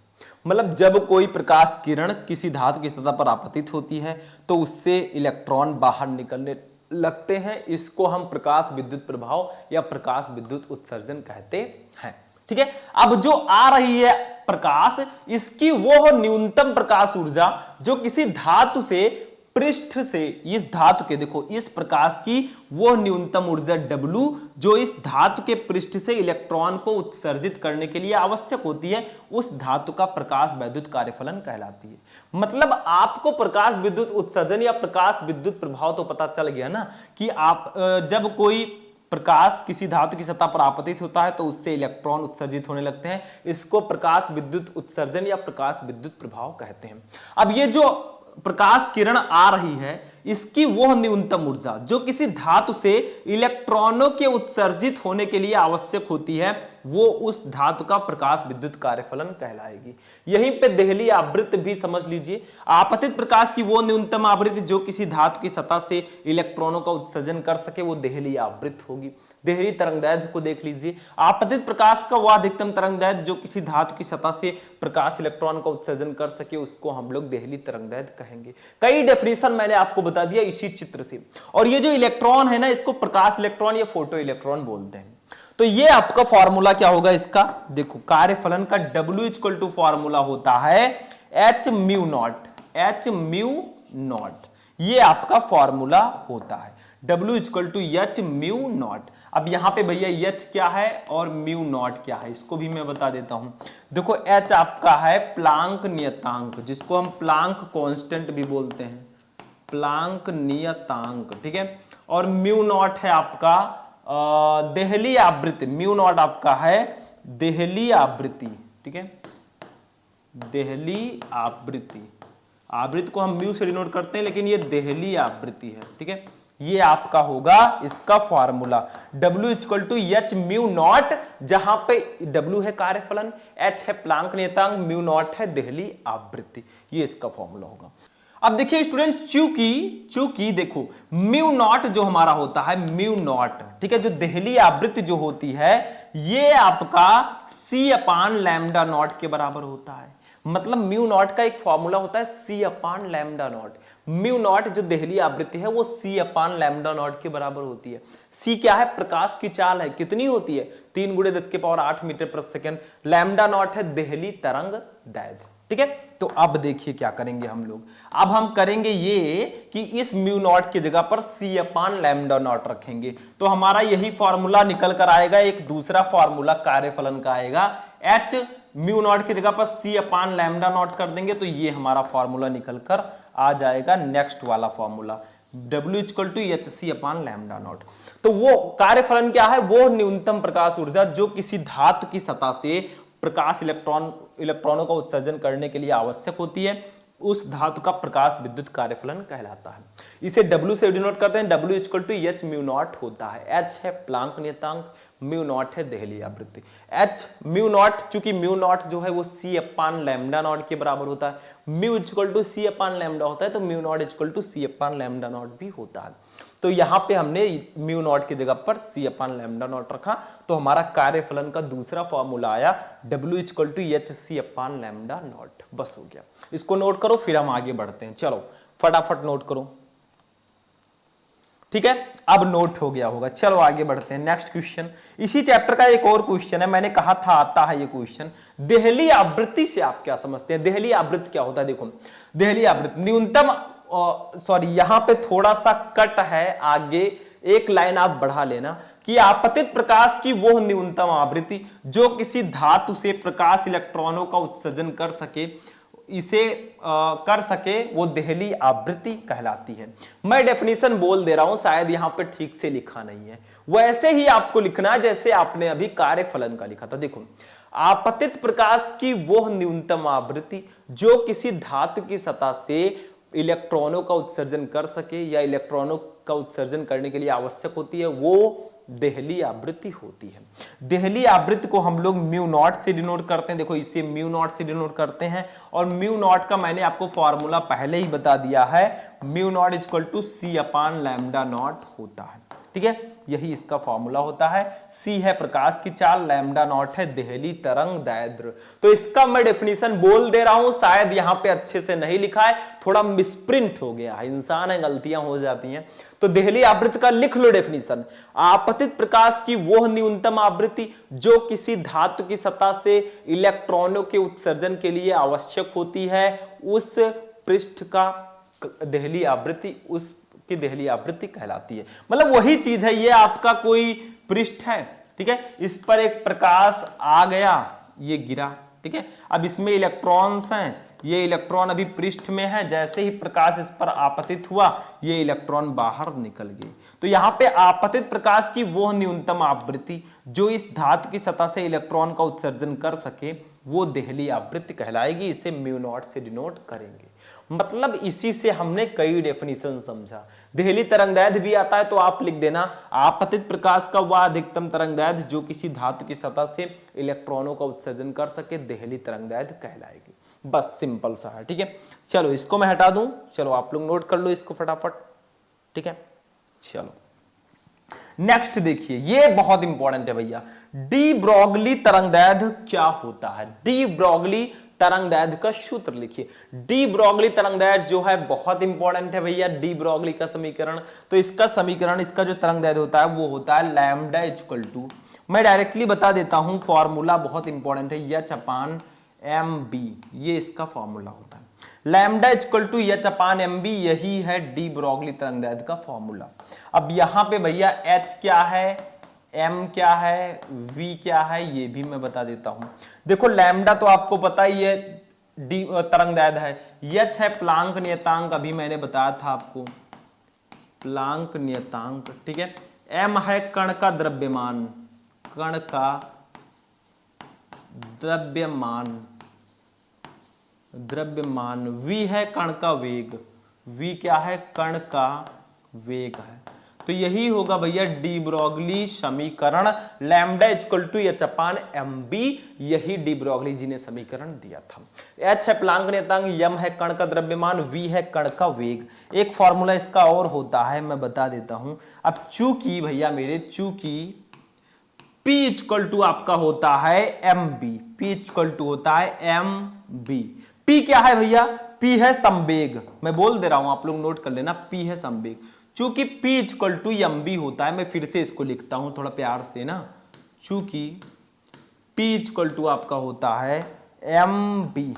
A: मतलब जब कोई प्रकाश किरण किसी धातु की सतह पर आपतित होती है तो उससे इलेक्ट्रॉन बाहर निकलने लगते हैं। इसको हम प्रकाश विद्युत प्रभाव या प्रकाश विद्युत उत्सर्जन कहते हैं, ठीक है। अब जो आ रही है प्रकाश, इसकी वो न्यूनतम प्रकाश ऊर्जा जो किसी धातु से पृष्ठ से, इस धातु के, देखो इस प्रकाश की वो न्यूनतम ऊर्जा W जो इस धातु के पृष्ठ से इलेक्ट्रॉन को उत्सर्जित करने के लिए आवश्यक होती है, उस धातु का प्रकाश वैद्युत कार्यफलन कहलाती है। मतलब आपको प्रकाश विद्युत उत्सर्जन या प्रकाश विद्युत प्रभाव तो पता चल गया ना, कि आप जब कोई प्रकाश किसी धातु की सतह पर आपतित होता है तो उससे इलेक्ट्रॉन उत्सर्जित होने लगते हैं। इसको प्रकाश विद्युत उत्सर्जन या प्रकाश विद्युत प्रभाव कहते हैं। अब ये जो प्रकाश किरण आ रही है, इसकी वह न्यूनतम ऊर्जा जो किसी धातु से इलेक्ट्रॉनों के उत्सर्जित होने के लिए आवश्यक होती है, वो उस धातु का प्रकाश विद्युत कार्यफलन कहलाएगी। यहीं पे देहली आवृत्ति भी समझ लीजिए। आपतित प्रकाश की वो न्यूनतम आवृत्ति जो किसी धातु की सतह से इलेक्ट्रॉनों का उत्सर्जन कर सके, वो देहली आवृत्ति होगी। देहली तरंगदैर्घ्य को देख लीजिए। आपतित प्रकाश का वह अधिकतम तरंगदैर्घ्य जो किसी धातु की सतह से प्रकाश इलेक्ट्रॉन का उत्सर्जन कर सके, उसको हम लोग देहली तरंगदैर्घ्य कहेंगे। कई डेफिनेशन मैंने आपको बता दिया इसी चित्र से। और ये जो इलेक्ट्रॉन है ना, इसको प्रकाश इलेक्ट्रॉन या फोटो इलेक्ट्रॉन बोलते हैं। तो ये आपका फॉर्मूला क्या होगा इसका, देखो कार्यफलन का W इक्वल टू फॉर्मूला होता है H mu naught, H mu naught, ये आपका फॉर्मूला होता है W equal to H mu naught. अब यहां पे भैया H क्या है और म्यू नॉट क्या है, इसको भी मैं बता देता हूं। देखो H आपका है प्लांक नियतांक, जिसको हम प्लांक कांस्टेंट भी बोलते हैं, प्लांक नियतांक, ठीक है। और म्यू नॉट है आपका देहली आवृत्ति, म्यू नॉट आपका है देहली आवृत्ति, ठीक है, देहली आवृत्ति। आवृत्ति को हम म्यू से डिनोट करते हैं, लेकिन ये देहली आवृत्ति है, ठीक है। ये आपका होगा इसका formula W equal to H mu naught, जहां पे W है कार्यफलन, H है प्लांक नियतांक, म्यू नॉट है देहली आवृत्ति। ये इसका फॉर्मूला होगा। अब देखिए स्टूडेंट, चूंकि देखो म्यू नॉट जो हमारा होता है, म्यू नॉट, ठीक है, जो देहली आवृत्ति जो होती है, ये आपका C अपान लैम्डा नॉट के बराबर होता है। मतलब म्यू नॉट का एक फॉर्मूला होता है C upon lambda not. Mu naught जो देहली आवृत्ति है वो C अपान लैम्डा नॉट के बराबर होती है। C क्या है, प्रकाश की चाल है, कितनी होती है, 3 × 10⁸ मीटर प्रति सेकंड। लैम्डा नॉट है देहली तरंग दैर्घ्य, ठीक है। तो अब देखिए क्या करेंगे हम लोग, अब हम करेंगे ये कि इस म्यू नॉट की जगह पर C अपान लैम्डा नॉट रखेंगे, तो हमारा यही फॉर्मूला निकल कर आएगा। एक दूसरा फॉर्मूला कार्यफलन का आएगा, H म्यू नॉट की जगह पर C अपान लैम्डा नॉट कर देंगे, तो ये हमारा फॉर्मूला निकल कर आ जाएगा नेक्स्ट वाला formula W equal to HC upon lambda naught. तो वो कार्यफलन क्या है, वो न्यूनतम प्रकाश ऊर्जा जो किसी धातु की सतह से प्रकाश इलेक्ट्रॉनों का उत्सर्जन करने के लिए आवश्यक होती है, उस धातु का प्रकाश विद्युत कार्यफलन कहलाता है। इसे W से डिनोट करते हैं, W equal to H mu naught होता है। H है प्लांक नियतांक, म्यू नॉट है देहली आवृत्ति। H म्यू नॉट, चूंकि म्यू नॉट जो है वो C अपान लैम्डा नॉट के बराबर होता है, mu equal to C upon lambda होता है, तो mu naught equal to C upon lambda naught भी होता है। तो यहां पे हमने म्यू नॉट की जगह पर C अपान लैम्डा नॉट रखा, तो हमारा कार्यफलन का दूसरा फॉर्मूला आया W equal to HC upon lambda naught. बस हो गया, इसको नोट करो, फिर हम आगे बढ़ते हैं। चलो फटाफट नोट करो, ठीक है। अब नोट हो गया होगा, चलो आगे बढ़ते हैं। नेक्स्ट क्वेश्चन, इसी चैप्टर का एक और क्वेश्चन है, मैंने कहा था आता है ये क्वेश्चन। देहली आवृत्ति से आप क्या समझते हैं, देहली आवृत्ति क्या होता है? देखो देहली आवृत्ति न्यूनतम, सॉरी यहां पे थोड़ा सा कट है, आगे एक लाइन आप बढ़ा लेना, कि आपतित प्रकाश की वो न्यूनतम आवृत्ति जो किसी धातु से प्रकाश इलेक्ट्रॉनों का उत्सर्जन कर सके, इसे कर सके वो देहली आवृत्ति कहलाती है। मैं डेफिनेशन बोल दे रहा हूं, शायद यहां पे ठीक से लिखा नहीं है, वैसे ही आपको लिखना है जैसे आपने अभी कार्यफलन का लिखा था। देखो, आपतित प्रकाश की वह न्यूनतम आवृत्ति जो किसी धातु की सतह से इलेक्ट्रॉनों का उत्सर्जन कर सके या इलेक्ट्रॉनों का उत्सर्जन करने के लिए आवश्यक होती है, वो देहली आवृत्ति होती है। देहली आवृत्ति को हम लोग म्यू नॉट से डिनोट करते हैं। देखो, इसे म्यू नॉट से डिनोट करते हैं, और म्यू नॉट का मैंने आपको फॉर्मूला पहले ही बता दिया है, mu naught equal to C upon lambda naught होता है। ठीक है, यही इसका फॉर्मूला होता है। सी है प्रकाश की चाल, लैम्डा नॉट है देहली तरंग दैर्ध्य। तो इसका मैं डेफिनेशन बोल दे रहा हूं, शायद यहां पे अच्छे से नहीं लिखा है, थोड़ा मिसप्रिंट हो गया है, इंसान है, गलतियां हो जाती हैं। तो देहली आवृत्ति का लिख लो डेफिनेशन, आपतित प्रकाश की वह न्यूनतम आवृत्ति जो किसी धातु की सतह से इलेक्ट्रॉनों के उत्सर्जन के लिए आवश्यक होती है, उस पृष्ठ का देहली आवृत्ति, उस की देहली आवृत्ति कहलाती है। मतलब वही चीज है, ये आपका कोई पृष्ठ है, ठीक है, इस पर एक प्रकाश आ गया, ये गिरा, ठीक है, अब इसमें इलेक्ट्रॉन्स हैं, ये इलेक्ट्रॉन अभी पृष्ठ में है, जैसे ही प्रकाश इस पर आपतित हुआ, ये इलेक्ट्रॉन बाहर निकल गए। तो यहां पे आपतित प्रकाश की वो न्यूनतम आवृत्ति जो इस धातु की सतह से इलेक्ट्रॉन का उत्सर्जन कर सके, वो देहली आवृत्ति कहलाएगी। इसे म्यू नॉट से डिनोट करेंगे। मतलब इसी से हमने कई डेफिनेशन समझा। देहली तरंगदैर्ध्य भी आता है तो आप लिख देना, आपतित प्रकाश का वह अधिकतम तरंगदैर्ध्य जो किसी धातु की सतह से इलेक्ट्रॉनों का उत्सर्जन कर सके, देहली तरंगदैर्ध्य कहलाएगी। बस सिंपल सा है, ठीक है। चलो इसको मैं हटा दूं, चलो आप लोग नोट कर लो इसको फटाफट, ठीक है। चलो नेक्स्ट देखिए, ये बहुत इंपॉर्टेंट है भैया, डी ब्रॉगली तरंगदैर्ध्य क्या होता है। डी ब्रॉगली तरंगदैर्ध्य का सूत्र लिखिए। डी ब्रॉगली तरंगदैर्ध्य जो है बहुत इंपॉर्टेंट है भैया। डी ब्रॉगली का समीकरण, तो इसका समीकरण, इसका जो तरंगदैर्ध्य होता है वो होता है लैम्डा इक्वल टू, मैं डायरेक्टली बता देता हूं, फॉर्मूला बहुत इंपॉर्टेंट है, एच अपान एम बी, ये इसका फॉर्मूला होता है। Lambda equal to H upon M B, यही है डी ब्रॉगली तरंगदैर्ध्य का फॉर्मूला। अब यहां पे भैया एच क्या है, एम क्या है, वी क्या है, ये भी मैं बता देता हूं। देखो लैम्डा तो आपको पता ही है डी तरंगदैर्ध्य है, एच है प्लांक नियतांक, अभी मैंने बताया था आपको प्लांक नियतांक, ठीक है। एम है कण का द्रव्यमान, कण का द्रव्यमान, वी है कण का वेग, वी क्या है, कण का वेग है। तो यही होगा भैया डी ब्रॉगली समीकरण, lambda equal to H upon M B, यही डी ब्रॉगली जी ने समीकरण दिया था। एच है प्लांक नियतांक, एम है कण का द्रव्यमान, वी है कण का वेग। एक फॉर्मूला इसका और होता है, मैं बता देता हूं। अब चूंकि भैया मेरे, चूंकि P इक्वल टू आपका होता है M B, P equal to होता है एम बी। P क्या है भैया, P है संवेग, मैं बोल दे रहा हूं, आप लोग नोट कर लेना, P है संवेग। चूंकि P equal to M B होता है, मैं फिर से इसको लिखता हूं थोड़ा प्यार से ना, चूंकि P इक्वल टू आपका होता है एम बी,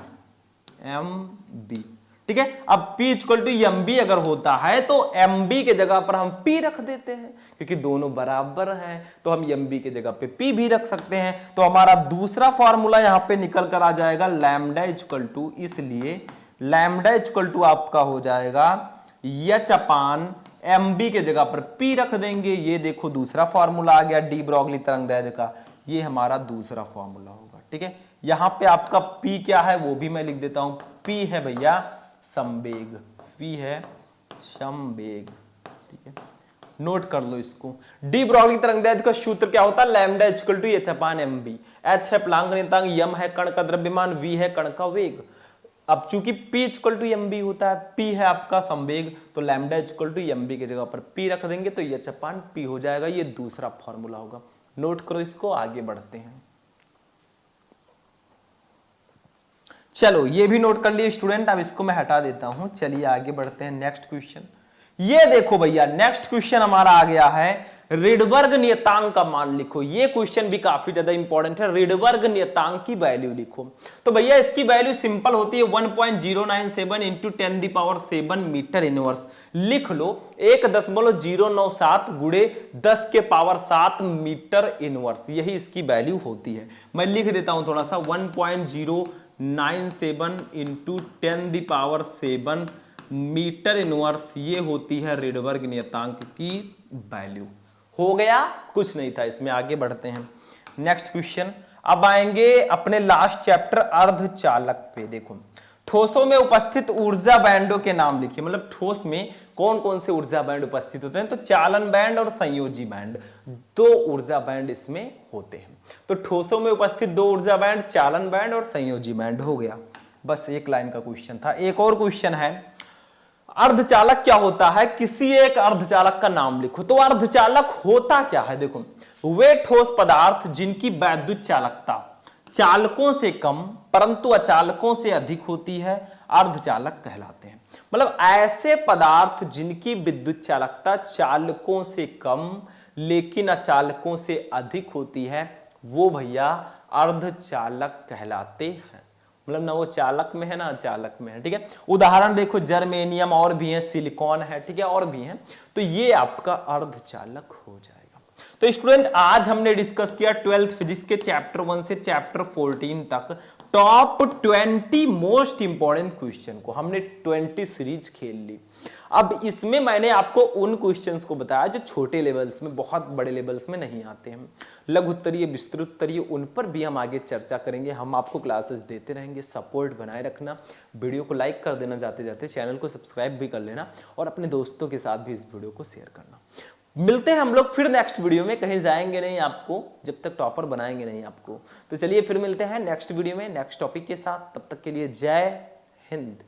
A: ठीक है। अब P equal to M B अगर होता है तो एम बी के जगह पर हम P रख देते हैं, क्योंकि दोनों बराबर हैं, तो हम एम बी के जगह पे P भी रख सकते हैं। तो हमारा दूसरा फॉर्मूला यहां पे निकल कर आ जाएगा लैम्डा इक्वल टू, इसलिए लैम्डा इक्वल टू आपका हो जाएगा एच अपान एम बी के जगह पर P रख देंगे। ये देखो दूसरा फॉर्मूला आ गया डी ब्रॉगली तरंगदैर्ध्य का, ये हमारा दूसरा फॉर्मूला होगा, ठीक है। यहां पे आपका P क्या है वो भी मैं लिख देता हूं, P है भैया संवेग, P है संवेग, ठीक है, नोट कर लो इसको। डी ब्रॉगली तरंगदैर्ध्य का सूत्र क्या होता है, lambda equal to H upon M B. H है प्लांक नियतांक, एम है कण का द्रव्यमान, वी है कण का वेग। अब चूंकि P equal to M B होता है, P है आपका संवेग, तो lambda equal to M B की जगह पर P रख देंगे तो एच अपान P हो जाएगा। ये दूसरा फॉर्मूला होगा, नोट करो इसको, आगे बढ़ते हैं। चलो ये भी नोट कर लिए स्टूडेंट, अब इसको मैं हटा देता हूं। चलिए आगे बढ़ते हैं, नेक्स्ट क्वेश्चन। ये देखो भैया नेक्स्ट क्वेश्चन हमारा आ गया है, रिडबर्ग नियतांक का मान लिखो। ये क्वेश्चन भी काफी ज्यादा इंपॉर्टेंट है, रिडबर्ग नियतांक की वैल्यू लिखो। तो भैया इसकी वैल्यू सिंपल होती है 1.097 इंटू 10⁷ मीटर इनवर्स। लिख लो 1.097 गुणे 10⁷ मीटर इनवर्स, यही इसकी वैल्यू होती है। मैं लिख देता हूं थोड़ा सा, 1.097 97 इंटू 10⁻7 मीटर इनवर्स, ये होती है रेडबर्ग नियतांक की वैल्यू। हो गया, कुछ नहीं था इसमें। आगे बढ़ते हैं नेक्स्ट क्वेश्चन। अब आएंगे अपने लास्ट चैप्टर अर्धचालक पे। देखो, ठोसों में उपस्थित ऊर्जा बैंडों के नाम लिखिए। मतलब ठोस में कौन कौन से ऊर्जा बैंड उपस्थित होते हैं? तो चालन बैंड और संयोजी बैंड, दो ऊर्जा बैंड इसमें होते हैं। तो ठोसों में उपस्थित दो ऊर्जा बैंड, चालन बैंड और संयोजी बैंड। हो गया, बस एक लाइन का क्वेश्चन था। एक और क्वेश्चन है, अर्धचालक क्या होता है? किसी एक अर्धचालक का नाम लिखो। तो अर्धचालक होता क्या है? देखो, वे ठोस पदार्थ जिनकी वैद्युत चालकता चालकों से कम परंतु अचालकों से अधिक होती है, अर्धचालक कहलाते हैं। मतलब ऐसे पदार्थ जिनकी विद्युत चालकता चालकों से कम लेकिन अचालकों से अधिक होती है, वो भैया अर्धचालक कहलाते हैं। मतलब ना वो चालक में है ना अचालक में है। ठीक है, उदाहरण देखो, जर्मेनियम और भी है, सिलिकॉन है, ठीक है, और भी है। तो ये आपका अर्धचालक हो जाएगा। तो स्टूडेंट, आज हमने डिस्कस किया 12th फिजिक्स के चैप्टर 1 से चैप्टर 14 तक टॉप 20 मोस्ट इंपॉर्टेंट क्वेश्चन को। हमने 20 सीरीज खेल ली। अब इसमें मैंने आपको उन क्वेश्चंस को बताया जो छोटे लेवल्स में, बहुत बड़े लेवल्स में नहीं आते हैं। लघु उत्तरीय, विस्तृत उत्तरीय, उन पर भी हम आगे चर्चा करेंगे। हम आपको क्लासेस देते रहेंगे। सपोर्ट बनाए रखना, वीडियो को लाइक कर देना, जाते जाते चैनल को सब्सक्राइब भी कर लेना और अपने दोस्तों के साथ भी इस वीडियो को शेयर करना। मिलते हैं हम लोग फिर नेक्स्ट वीडियो में। कहीं जाएंगे नहीं आपको जब तक टॉपर बनाएंगे नहीं आपको। तो चलिए फिर मिलते हैं नेक्स्ट वीडियो में नेक्स्ट टॉपिक के साथ। तब तक के लिए जय हिंद।